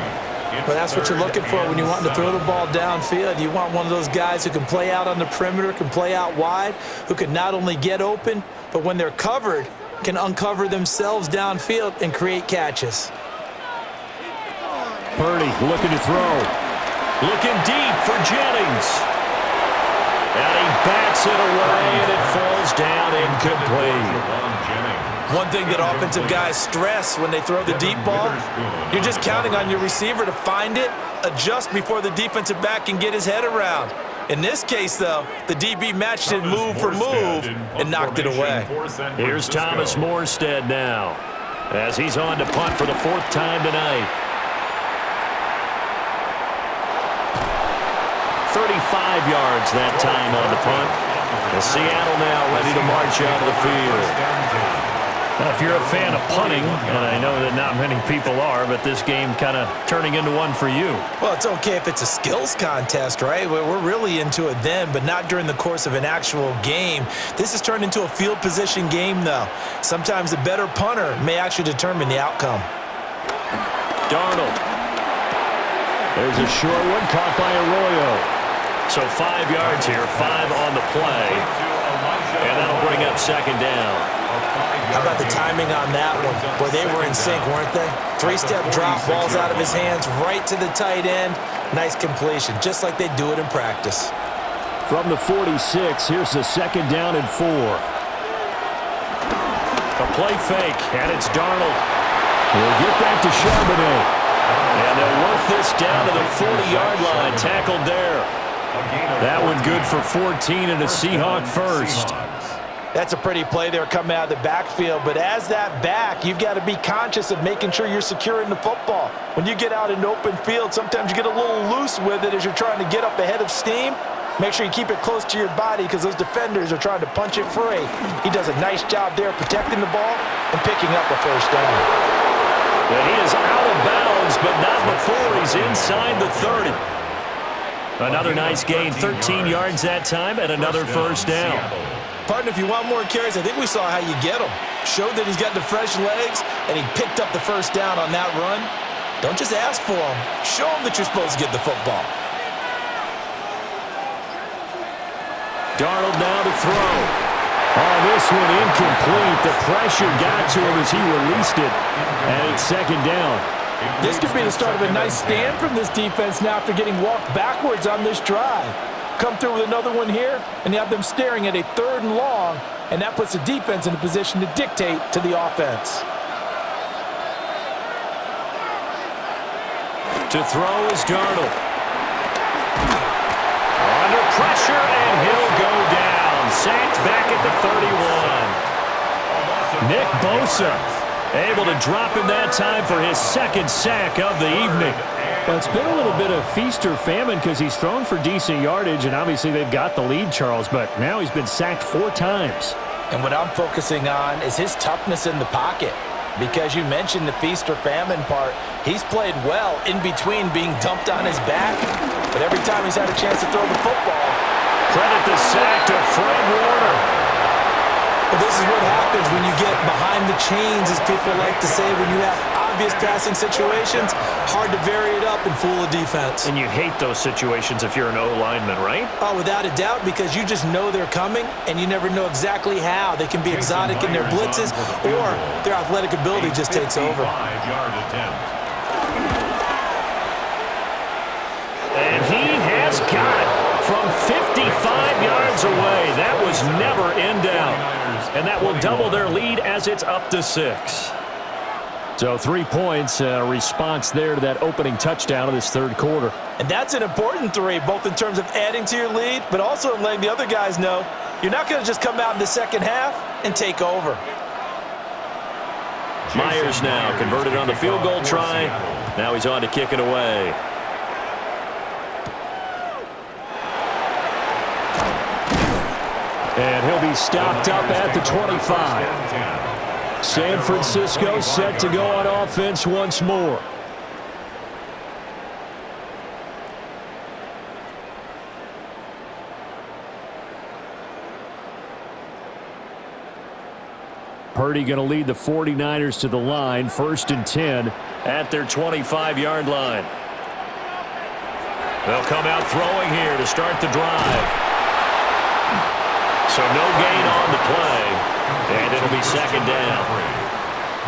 But that's what you're looking for when you want to throw the ball downfield. You want one of those guys who can play out on the perimeter, can play out wide, who can not only get open, but when they're covered, can uncover themselves downfield and create catches. Purdy looking to throw. Looking deep for Jennings. And he bats it away, and it falls down incomplete. One thing that offensive guys stress when they throw the deep ball, you're just counting on your receiver to find it, adjust before the defensive back can get his head around. In this case, though, the DB matched it move for move and knocked it away. Here's Thomas Morstead now, as he's on to punt for the 4th time tonight. 35 yards that time on the punt. And Seattle now ready to march out of the field. Now, if you're a fan of punting, and I know that not many people are, but this game kind of turning into one for you. Well, it's okay if it's a skills contest, right? We're really into it then, but not during the course of an actual game. This has turned into a field position game, though. Sometimes the better punter may actually determine the outcome. Darnold. There's a short one caught by Arroyo. So 5 yards here, 5 on the play. And that'll bring up 2nd down. How about the timing on that one? Boy, they were in sync, weren't they? 3-step drop, balls out of his hands, right to the tight end. Nice completion, just like they do it in practice. From the 46, here's the 2nd down and 4. A play fake, and it's Darnold. We'll get that to Charbonnet. And they'll work this down to the 40-yard line, tackled there. That one good for 14 and a Seahawk first. That's a pretty play there coming out of the backfield, but as that back, you've got to be conscious of making sure you're securing the football. When you get out in open field, sometimes you get a little loose with it as you're trying to get up ahead of steam. Make sure you keep it close to your body because those defenders are trying to punch it free. He does a nice job there protecting the ball and picking up a 1st down. And he is out of bounds, but not before he's inside the 30. Another nice gain, 13 yards that time, and another 1st down. Partner, if you want more carries, I think we saw how you get him. Showed that he's got the fresh legs, and he picked up the 1st down on that run. Don't just ask for him. Show him that you're supposed to get the football. Darnold now to throw. Oh, this one incomplete. The pressure got to him as he released it, and it's 2nd down. This could be the start of a nice stand from this defense now after getting walked backwards on this drive. Come through with another one here, and you have them staring at a 3rd and long, and that puts the defense in a position to dictate to the offense. To throw is Darnold. Under pressure, and he'll go down. Sacked back at the 31. Nick Bosa able to drop him that time for his 2nd sack of the evening. Well, it's been a little bit of feast or famine because he's thrown for decent yardage, and obviously they've got the lead, Charles, but now he's been sacked 4 times. And what I'm focusing on is his toughness in the pocket. Because you mentioned the feast or famine part, he's played well in between being dumped on his back, but every time he's had a chance to throw the football. Credit the sack to Fred Warner. But this is what happens when you get behind the chains, as people like to say, when you have obvious passing situations, hard to vary it up and fool a defense. And you hate those situations if you're an O-lineman, right? Oh, without a doubt, because you just know they're coming, and you never know exactly how. They can be exotic in their blitzes, or their athletic ability just takes over. And he has got it from 55 yards away. That was never in doubt. And that will double their lead as it's up to 6. So 3 points, response there to that opening touchdown of this 3rd quarter. And that's an important 3, both in terms of adding to your lead, but also in letting the other guys know you're not going to just come out in the 2nd half and take over. Myers now converted on the field goal try. Now he's on to kick it away. And he'll be stopped up at the 25. San Francisco set to go on offense once more. Purdy going to lead the 49ers to the line, 1st and 10 at their 25-yard line. They'll come out throwing here to start the drive. So no gain on the play, and it'll be 2nd down.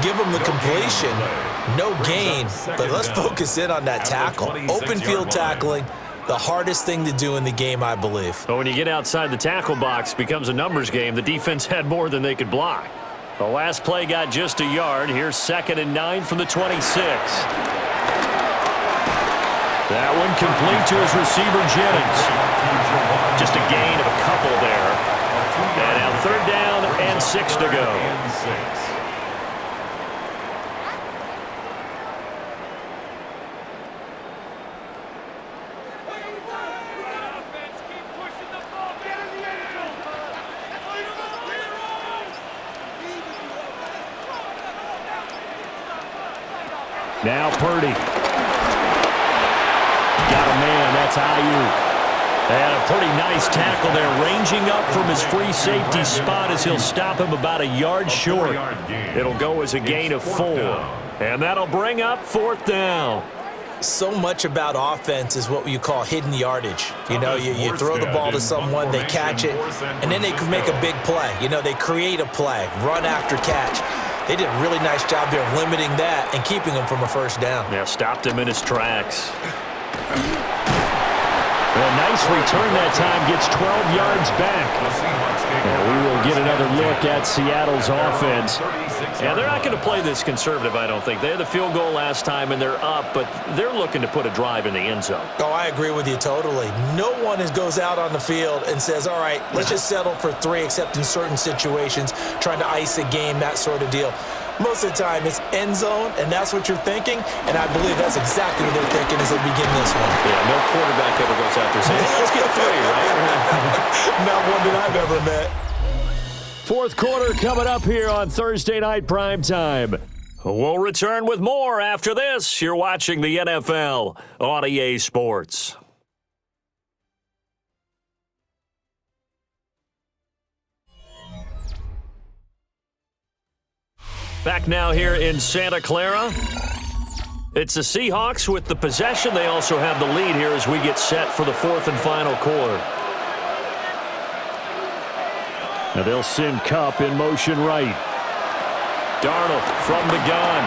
Give them the completion, no gain, but let's focus in on that tackle. Open field tackling, The hardest thing to do in the game, I believe. But when you get outside the tackle box, it becomes a numbers game. The defense had more than they could block. The last play got just a yard. Here's 2nd and 9 from the 26. That one complete to his receiver, Jennings. Just a gain of a couple there. And now 3rd down and 6 to go. Now Purdy. Got a man. That's Ayuk. And a pretty nice tackle there, ranging up from his free safety spot as he'll stop him about a yard short. It'll go as a gain of 4. And that'll bring up 4th down. So much about offense is what you call hidden yardage. You know, you throw the ball to someone, they catch it, and then they can make a big play. You know, they create a play, run after catch. They did a really nice job there of limiting that and keeping him from a 1st down. Yeah, stopped him in his tracks. Well, nice return that time, gets 12 yards back. And we will get another look at Seattle's offense. Yeah, they're not going to play this conservative, I don't think. They had the field goal last time, and they're up, but they're looking to put a drive in the end zone. Oh, I agree with you totally. No one goes out on the field and says, all right, let's just settle for 3, except in certain situations, trying to ice a game, that sort of deal. Most of the time, it's end zone, and that's what you're thinking, and I believe that's exactly what they're thinking as they begin this one. Yeah, no quarterback ever goes out there saying, hey, let's get 3, right? Not one that I've ever met. 4th quarter coming up here on Thursday Night Primetime. We'll return with more after this. You're watching the NFL on EA Sports. Back now here in Santa Clara. It's the Seahawks with the possession. They also have the lead here as we get set for the 4th and final quarter. Now they'll send Kupp in motion right. Darnold from the gun.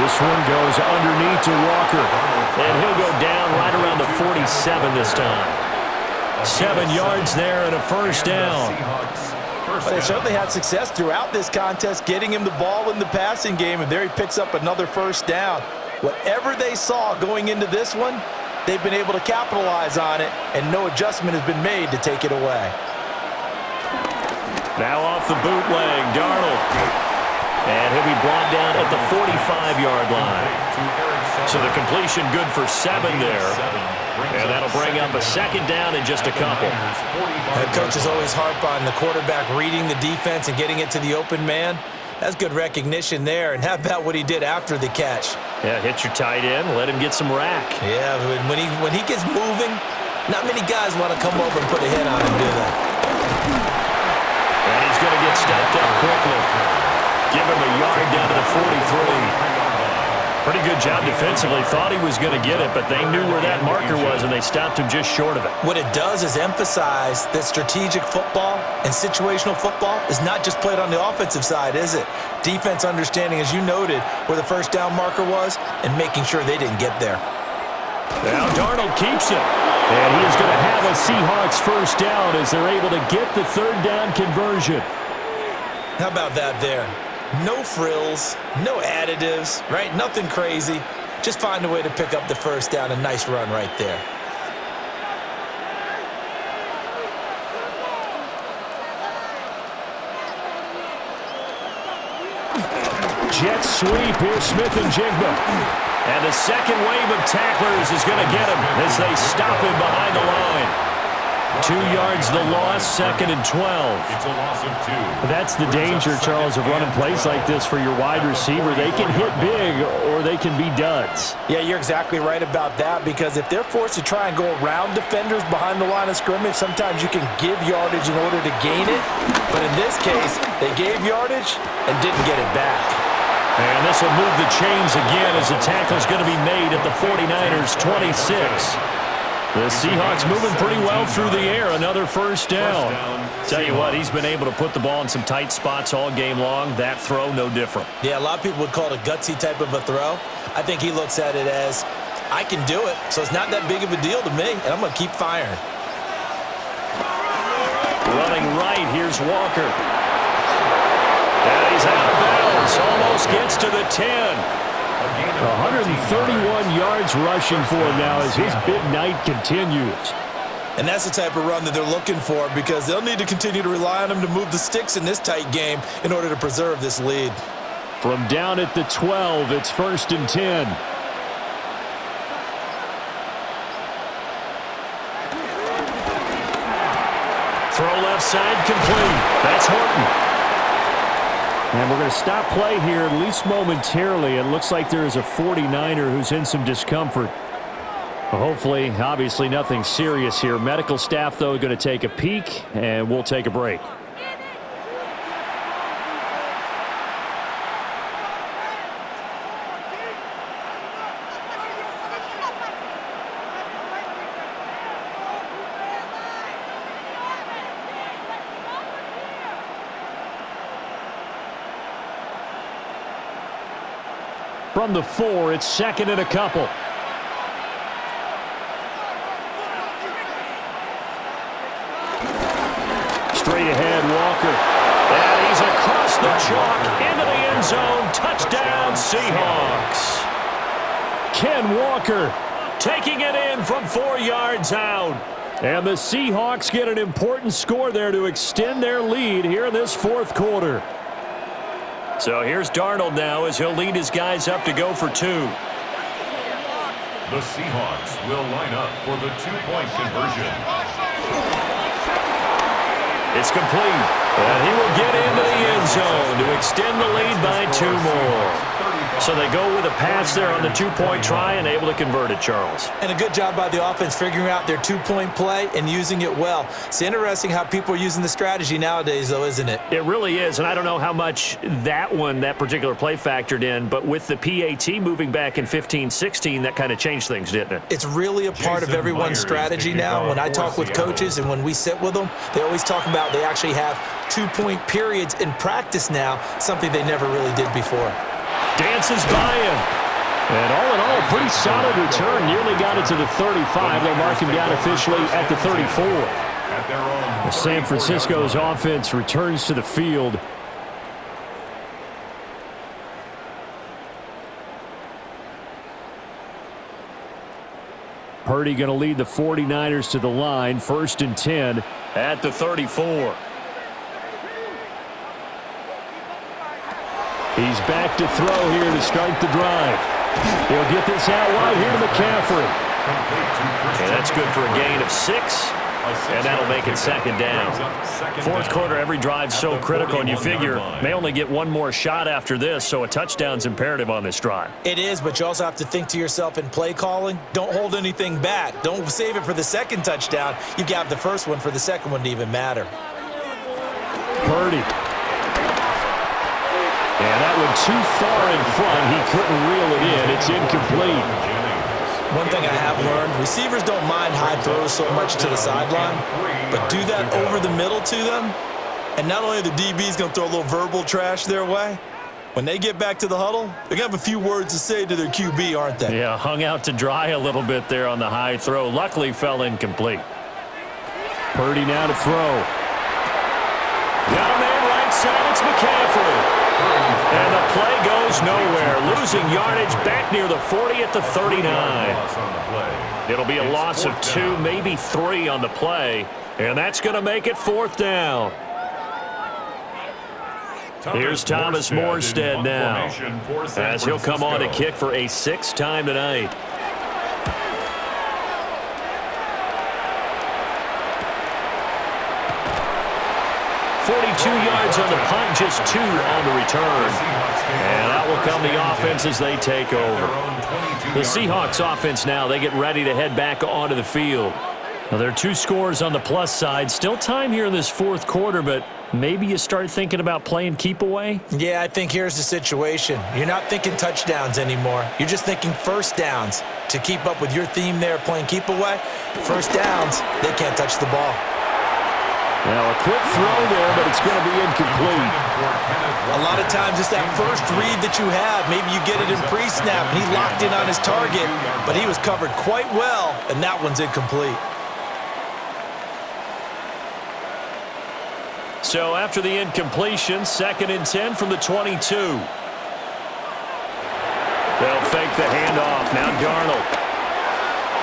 This one goes underneath to Walker. And he'll go down right around the 47 this time. 7 yards there and a 1st down. But they certainly had success throughout this contest, getting him the ball in the passing game, and there he picks up another 1st down. Whatever they saw going into this one, they've been able to capitalize on it, and no adjustment has been made to take it away. Now off the bootleg, Darnold. And he'll be brought down at the 45-yard line. So the completion good for 7 there. And that'll bring up a 2nd down in just a couple. Coaches always harp on the quarterback reading the defense and getting it to the open man. That's good recognition there. And how about what he did after the catch? Yeah, hit your tight end, let him get some rack. Yeah, when he gets moving, not many guys want to come over and put a hit on him, do they? And he's going to get stepped up quickly. Give him a yard down to the 43. Pretty good job defensively. Thought he was going to get it, but they knew where that marker was, and they stopped him just short of it. What it does is emphasize that strategic football and situational football is not just played on the offensive side, is it? Defense understanding, as you noted, where the 1st down marker was and making sure they didn't get there. Now Darnold keeps it. And he is going to have a Seahawks 1st down as they're able to get the 3rd down conversion. How about that there? No frills, no additives, right? Nothing crazy. Just find a way to pick up the 1st down. A nice run right there. Jet sweep here, Smith and Jigba. And the 2nd wave of tacklers is going to get him as they stop him behind the line. 2 yards the loss, 2nd and 12. It's a loss of 2. That's the danger, Charles, of running plays like this for your wide receiver. They can hit big or they can be duds. Yeah, you're exactly right about that, because if they're forced to try and go around defenders behind the line of scrimmage, sometimes you can give yardage in order to gain it. But in this case, they gave yardage and didn't get it back. And this will move the chains again as the tackle's going to be made at the 49ers 26. The Seahawks moving pretty well through the air. Another 1st down. Tell you what, he's been able to put the ball in some tight spots all game long. That throw, no different. Yeah, a lot of people would call it a gutsy type of a throw. I think he looks at it as, I can do it, so it's not that big of a deal to me, and I'm going to keep firing. Running right, here's Walker. And he's out of bounds. Almost gets to the 10. 131 yards rushing for him now as his big night continues. And that's the type of run that they're looking for because they'll need to continue to rely on him to move the sticks in this tight game in order to preserve this lead. From down at the 12, it's 1st and 10. Throw left side complete. That's Horton. And we're going to stop play here, at least momentarily. It looks like there is a 49er who's in some discomfort. Well, hopefully, obviously nothing serious here. Medical staff, though, going to take a peek, and we'll take a break. From the 4, it's 2nd and a couple. Straight ahead, Walker. And he's across the chalk into the end zone. Touchdown, Seahawks. Ken Walker taking it in from 4 yards out. And the Seahawks get an important score there to extend their lead here in this 4th quarter. So here's Darnold now as he'll lead his guys up to go for 2. The Seahawks will line up for the 2-point conversion. It's complete. And he will get into the end zone to extend the lead by 2 more. So they go with a pass there on the 2-point try and able to convert it, Charles. And a good job by the offense figuring out their 2-point play and using it well. It's interesting how people are using the strategy nowadays, though, isn't it? It really is, and I don't know how much that particular play factored in, but with the PAT moving back in 15-16, that kind of changed things, didn't it? It's really a part of everyone's strategy now. When I talk with coaches and when we sit with them, they always talk about they actually have 2-point periods in practice now, something they never really did before. Dances by him. And all in all, a pretty solid return. Nearly got it to the 35. They'll mark him down officially at the 34. San Francisco's offense returns to the field. Purdy going to lead the 49ers to the line. 1st and 10 at the 34. He's back to throw here to start the drive. He'll get this out wide here to McCaffrey. And that's good for a gain of 6. And that'll make it 2nd down. 4th quarter, every drive's so critical, and you figure may only get one more shot after this, so a touchdown's imperative on this drive. It is, but you also have to think to yourself in play calling, don't hold anything back. Don't save it for the 2nd touchdown. You've got the 1st one for the 2nd one to even matter. Purdy. And that one too far in front. He couldn't reel it in. It's incomplete. One thing I have learned, receivers don't mind high throws so much to the sideline, but do that over the middle to them, and not only are the DBs going to throw a little verbal trash their way, when they get back to the huddle, they're going to have a few words to say to their QB, aren't they? Yeah, hung out to dry a little bit there on the high throw. Luckily fell incomplete. Purdy now to throw. Got a man right side. It's McCaffrey. And the play goes nowhere. Losing yardage back near the 40 at the 39. It'll be a loss of 2, maybe 3 on the play. And that's going to make it 4th down. Here's Thomas Morstead now, as he'll come on to kick for a 6th time tonight. Yards on the punt, just 2 on the return. And out will come the offense as they take over. The Seahawks offense now, they get ready to head back onto the field. Now, there are 2 scores on the plus side. Still time here in this 4th quarter, but maybe you start thinking about playing keep away? Yeah, I think here's the situation. You're not thinking touchdowns anymore. You're just thinking 1st downs. To keep up with your theme there, playing keep away, 1st downs, they can't touch the ball. Now a quick throw there, but it's going to be incomplete. A lot of times it's that first read that you have. Maybe you get it in pre-snap, and he locked in on his target, but he was covered quite well, and that one's incomplete. So after the incompletion, 2nd and 10 from the 22. They'll fake the handoff. Now Darnold.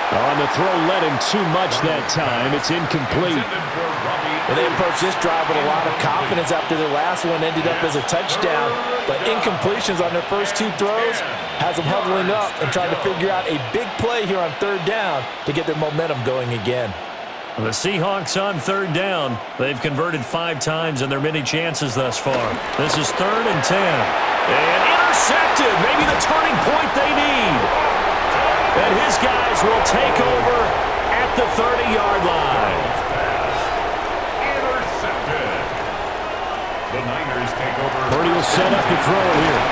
On the throw, led him too much that time. It's incomplete. Well, they approached this drive with a lot of confidence after their last one ended up as a touchdown. But incompletions on their first 2 throws has them huddling up and trying to figure out a big play here on 3rd down to get their momentum going again. The Seahawks on 3rd down. They've converted 5 times in their many chances thus far. This is 3rd and 10. And intercepted. Maybe the turning point they need. And his guys will take over at the 30-yard line. Intercepted. The Niners take over. Purdy will set up the throw here.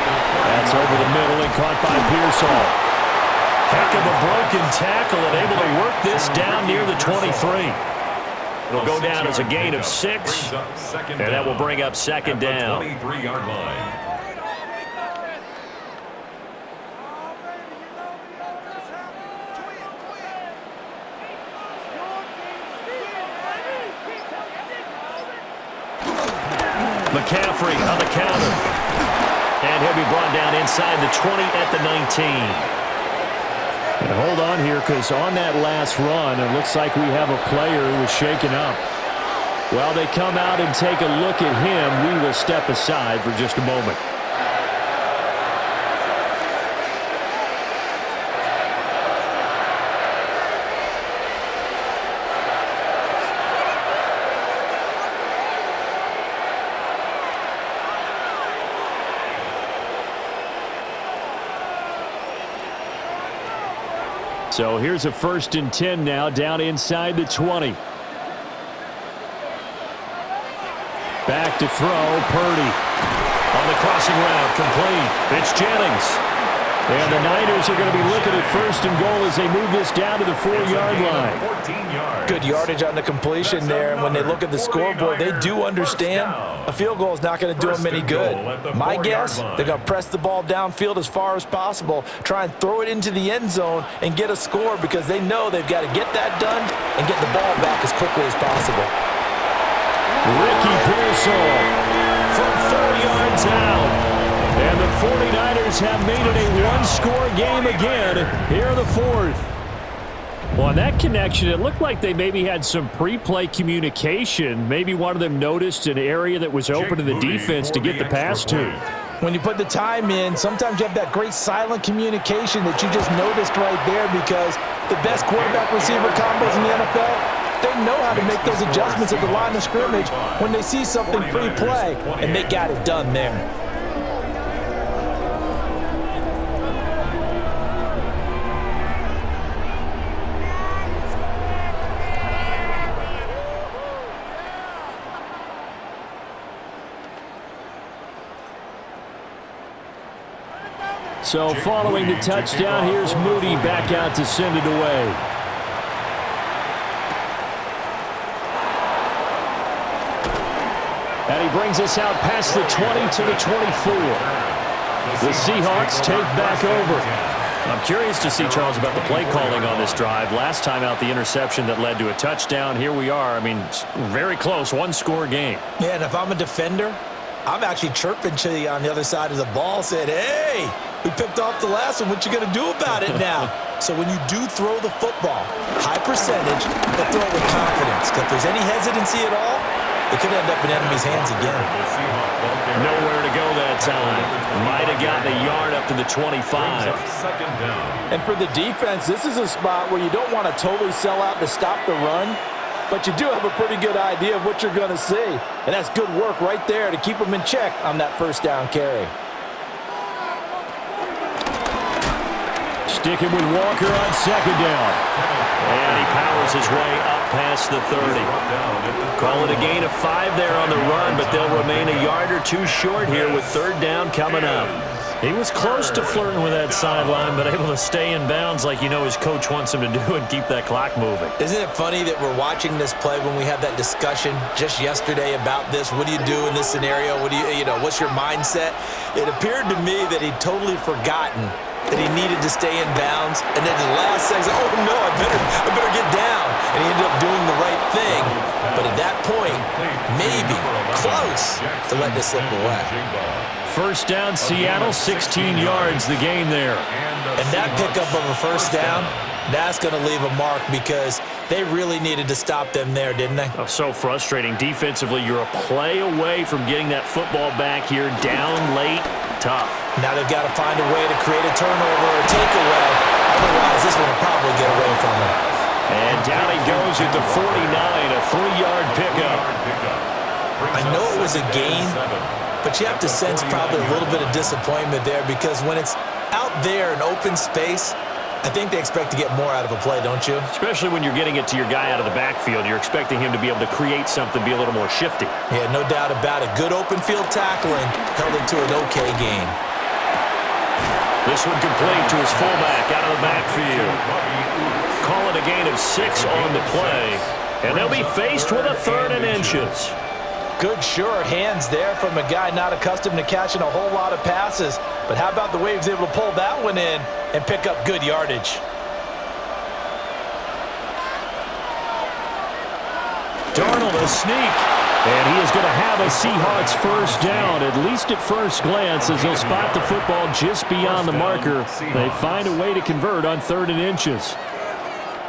That's over the middle and caught by Pearsall. Heck of a broken tackle and able to work this down near the 23. It'll go down as a gain of 6, and that will bring up 2nd down. 23-yard line. McCaffrey on the counter. And he'll be brought down inside the 20 at the 19. And hold on here, because on that last run, it looks like we have a player who was shaken up. While they come out and take a look at him, we will step aside for just a moment. So here's a 1st and 10 now, down inside the 20. Back to throw, Purdy. On the crossing route, complete. It's Jennings. And the Niners are going to be looking at 1st and goal as they move this down to the 4-yard line. 14 yards. Good yardage on the completion there, and when they look at the scoreboard, they do understand a field goal is not going to do them any good. My guess, they're going to press the ball downfield as far as possible, try and throw it into the end zone and get a score because they know they've got to get that done and get the ball back as quickly as possible. Ricky Pearsall From 4 yards out. And the 49ers have made it a one-score game again here in the 4th. Well, on that connection, it looked like they maybe had some pre-play communication. Maybe one of them noticed an area that was open to the defense to get the pass to. When you put the time in, sometimes you have that great silent communication that you just noticed right there because the best quarterback-receiver combos in the NFL, they know how to make those adjustments at the line of scrimmage when they see something pre-play, and they got it done there. So following the touchdown, here's Moody back out to send it away. And he brings us out past the 20 to the 24. The Seahawks take back over. I'm curious to see, Charles, about the play calling on this drive. Last time out, the interception that led to a touchdown. Here we are. I mean, very close, one-score game. Yeah, and if I'm a defender, I'm actually chirping to you on the other side of the ball, saying, hey, we picked off the last one. What you going to do about it now? So when you do throw the football, high percentage, but throw it with confidence. Because if there's any hesitancy at all, it could end up in enemy's hands again. Nowhere to go that time. Might have gotten a yard up to the 25. Second down. And for the defense, this is a spot where you don't want to totally sell out to stop the run, but you do have a pretty good idea of what you're going to see. And that's good work right there to keep them in check on that first down carry. Sticking with Walker on second down. And he powers his way up past the 30. Call it a gain of 5 there on the run, but they'll remain a yard or two short here with third down coming up. He was close to flirting with that sideline, but able to stay in bounds like his coach wants him to do and keep that clock moving. Isn't it funny that we're watching this play when we had that discussion just yesterday about this? What do you do in this scenario? What do what's your mindset? It appeared to me that he'd totally forgotten that he needed to stay in bounds, and then the last second, oh no, I better get down, and he ended up doing the right thing. But at that point, maybe close to let this slip away. First down, Seattle, 16 yards the game there. And that pickup of a first down, that's going to leave a mark because they really needed to stop them there, didn't they? Oh, so frustrating. Defensively, you're a play away from getting that football back here, down late, tough. Now they've got to find a way to create a turnover or takeaway. Otherwise, this one will probably get away from them. And down he goes at the 49, a 3-yard pickup. I know it was a gain, but you have to sense probably a little bit of disappointment there because when it's out there in open space, I think they expect to get more out of a play, don't you? Especially when you're getting it to your guy out of the backfield. You're expecting him to be able to create something, be a little more shifty. Yeah, no doubt about it. Good open field tackling held it to an okay gain. This one complete to his fullback out of the backfield. Call it a gain of 6 on the play. And they'll be faced with a 3rd and inches. Good, sure hands there from a guy not accustomed to catching a whole lot of passes. But how about the way he was able to pull that one in and pick up good yardage? Darnold a sneak. And he is going to have a Seahawks first down, at least at first glance, as he'll spot the football just beyond the marker. They find a way to convert on 3rd and inches.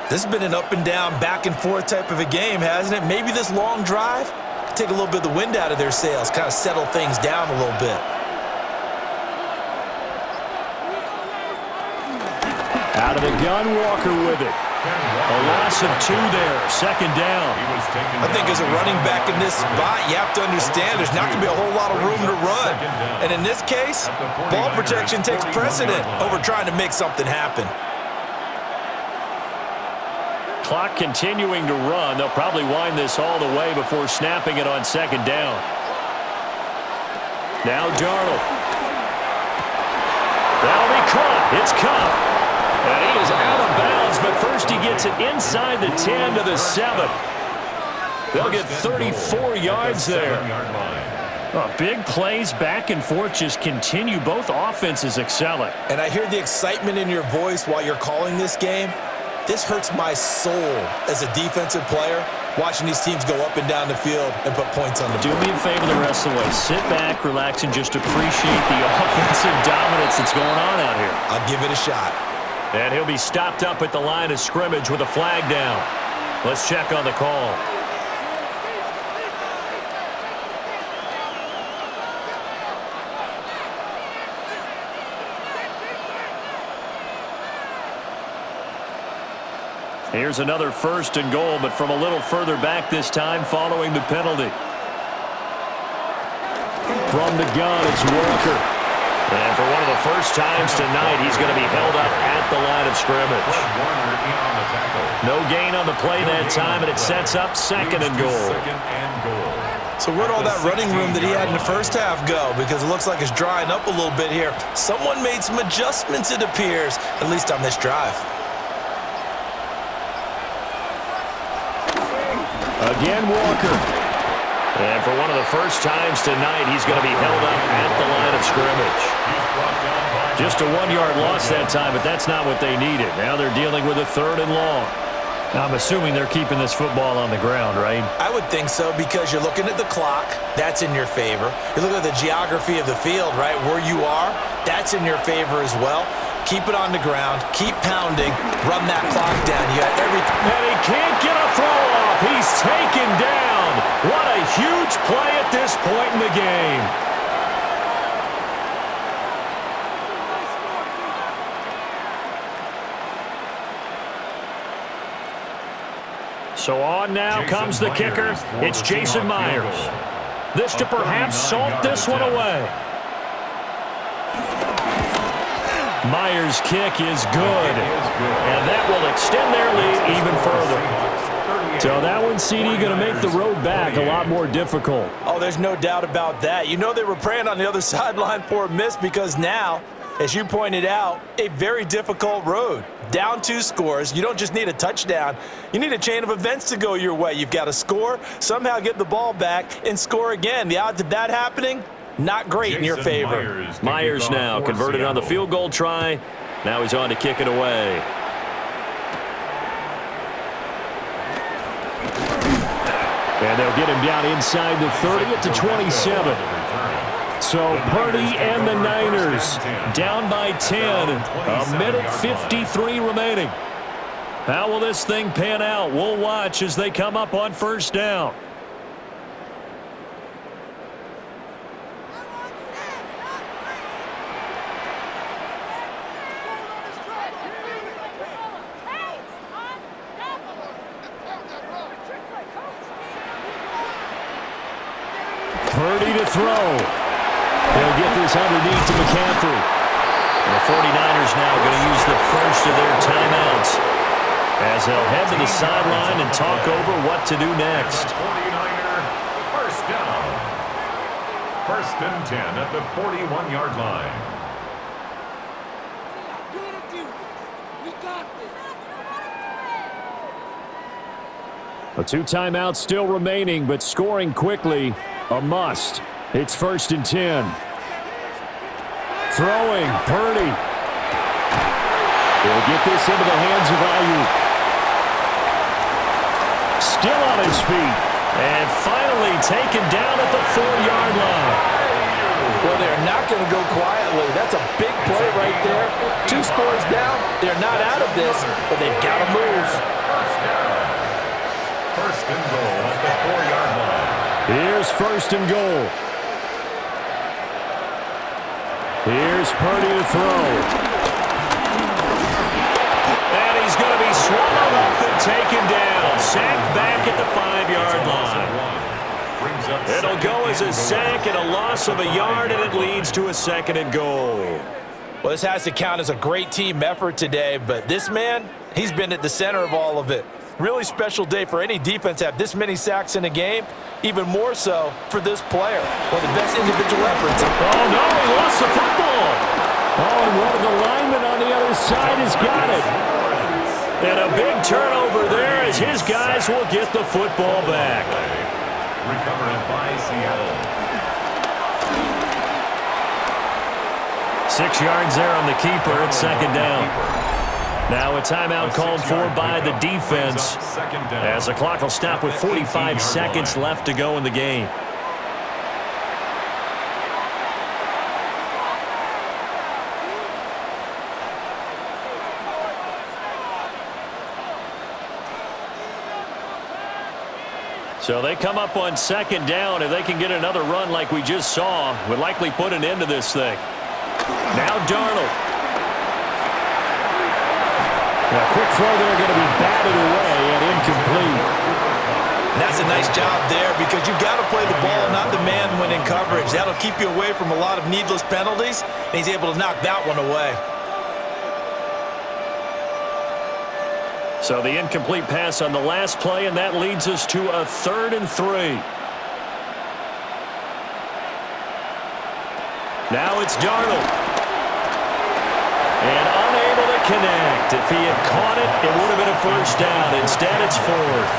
This has been an up and down, back and forth type of a game, hasn't it? Maybe this long drive could take a little bit of the wind out of their sails, kind of settle things down a little bit. Out of the gun, Walker with it. A loss of 2 there, 2nd down. I think as a running back in this spot, you have to understand there's not going to be a whole lot of room to run. And in this case, ball protection takes precedent over trying to make something happen. Clock continuing to run. They'll probably wind this all the way before snapping it on 2nd down. Now Darnold. That'll be caught. It's caught. And he is out of bounds, but first he gets it inside the 10 to the 7. They'll get 34 yards there. Big plays back and forth just continue. Both offenses excelling. And I hear the excitement in your voice while you're calling this game. This hurts my soul as a defensive player, watching these teams go up and down the field and put points on the board. Do me a favor the rest of the way. Sit back, relax, and just appreciate the offensive dominance that's going on out here. I'll give it a shot. And he'll be stopped up at the line of scrimmage with a flag down. Let's check on the call. Here's another 1st and goal, but from a little further back this time following the penalty. From the gun, it's Walker. And for one of the first times tonight, he's going to be held up at the line of scrimmage. No gain on the play that time, and it sets up 2nd and goal. So where'd all that running room that he had in the first half go? Because it looks like it's drying up a little bit here. Someone made some adjustments, it appears, at least on this drive. Again, Walker. And for one of the first times tonight, he's going to be held up at the line of scrimmage. Just a 1-yard loss that time, but that's not what they needed. Now they're dealing with a 3rd and long. I'm assuming they're keeping this football on the ground, right? I would think so because you're looking at the clock. That's in your favor. You look at the geography of the field, right? Where you are, that's in your favor as well. Keep it on the ground. Keep pounding. Run that clock down. You got everything. And he can't get a throw off. He's taken down. What a huge play at this point in the game. So on now comes the kicker. It's Jason Myers. This to perhaps salt this one away. Myers' kick is good. And that will extend their lead even further. So that one, CD, going to make the road back a lot more difficult. Oh, there's no doubt about that. You know they were praying on the other sideline for a miss because now, as you pointed out, a very difficult road. Down 2 scores. You don't just need a touchdown. You need a chain of events to go your way. You've got to score, somehow get the ball back, and score again. The odds of that happening, not great in your favor. Myers now converted on the field goal try. Now he's on to kick it away. And they'll get him down inside the 30 at the 27. So Purdy and the Niners down by 10. A minute 53 remaining. How will this thing pan out? We'll watch as they come up on first down. Purdy to throw. They'll get this underneath to McCaffrey. And the 49ers now going to use the first of their timeouts as they'll head to the sideline and talk over what to do next. 49er first down. 1st and 10 at the 41-yard line. A 2 timeouts still remaining, but scoring quickly, a must. It's 1st and 10. Throwing, Purdy. He'll get this into the hands of Ayuk. Still on his feet. And finally taken down at the 4-yard line. Well, they're not going to go quietly. That's a big play right there. 2 scores down. They're not out of this, but they've got to move. 1st and goal at the 4-yard line. Here's 1st and goal. Here's Purdy to throw. And he's going to be swallowed up and taken down. Sacked back at the 5-yard line. It'll go as a sack and a loss of a yard, and it leads to a 2nd and goal. Well, this has to count as a great team effort today, but this man, he's been at the center of all of it. Really special day for any defense to have this many sacks in a game, even more so for this player. One of the best individual efforts. Oh, no, he lost the football. Oh, and one of the linemen on the other side has got it. And a big turnover there as his guys will get the football back. Recovered by Seattle. 6 yards there on the keeper. It's 2nd down. Now a timeout called for by the defense as the clock will stop with 45 seconds left to go in the game. So they come up on 2nd down. If they can get another run like we just saw, would likely put an end to this thing. Now Darnold. A quick throw there going to be batted away and incomplete. That's a nice job there because you've got to play the ball, not the man when in coverage. That'll keep you away from a lot of needless penalties, and he's able to knock that one away. So the incomplete pass on the last play, and that leads us to a 3rd and 3. Now it's Darnold. And unable to connect. If he had caught it, it would have been a 1st down. Instead, it's 4th.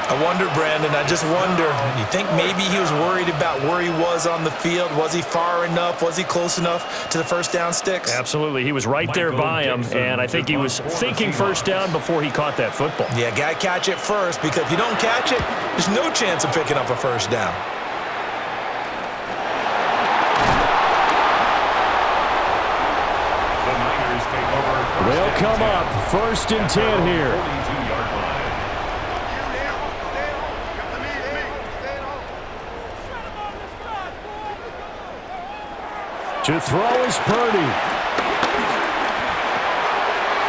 I wonder, Brandon, I just wonder, you think maybe he was worried about where he was on the field? Was he far enough? Was he close enough to the 1st down sticks? Absolutely. He was right there by him, and I think he was thinking 1st down before he caught that football. Yeah, got to catch it first, because if you don't catch it, there's no chance of picking up a 1st down. They'll come up 1st and 10 here. To throw is Purdy.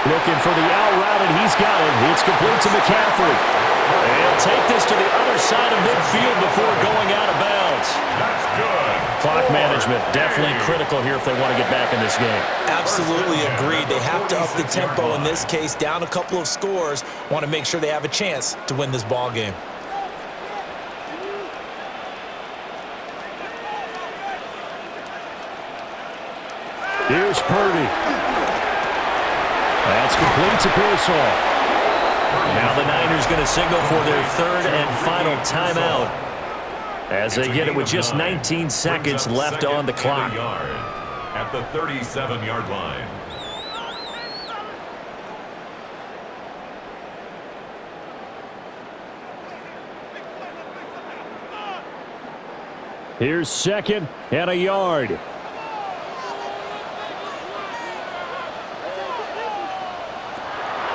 Looking Looking for the out route, and he's got it. It's complete to McCaffrey. And he'll take this to the other side of midfield before going out of bounds. That's good. Clock management, definitely critical here if they want to get back in this game. Absolutely agreed. They have to up the tempo in this case, down a couple of scores. Want to make sure they have a chance to win this ball game. Here's Purdy. That's complete to Pearsall. Now the Niners going to signal for their third and final timeout as they get it with just 19 seconds left on the clock. At the 37-yard line. Here's second and a yard.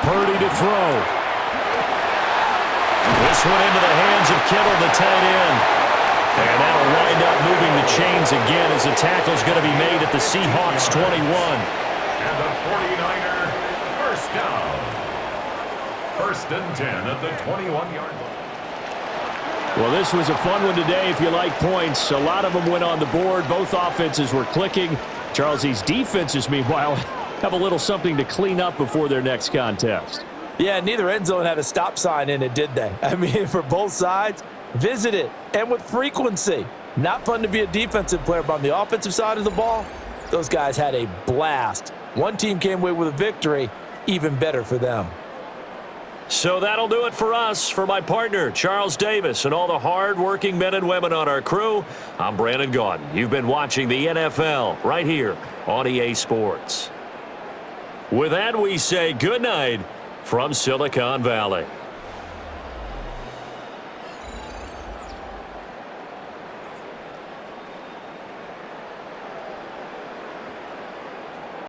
Purdy to throw. This one into the hands of Kittle, the tight end. And that'll wind up moving the chains again as the tackle's going to be made at the Seahawks 21. And the 49er first down. First and 10 at the 21-yard line. Well, this was a fun one today if you like points. A lot of them went on the board. Both offenses were clicking. Charles, these defenses, meanwhile, have a little something to clean up before their next contest. Yeah, neither end zone had a stop sign in it, did they? I mean, for both sides, visit it, and with frequency. Not fun to be a defensive player, but on the offensive side of the ball, those guys had a blast. One team came away with a victory, even better for them. So that'll do it for us. For my partner, Charles Davis, and all the hard-working men and women on our crew, I'm Brandon Gaudin. You've been watching the NFL right here on EA Sports. With that, we say good night from Silicon Valley.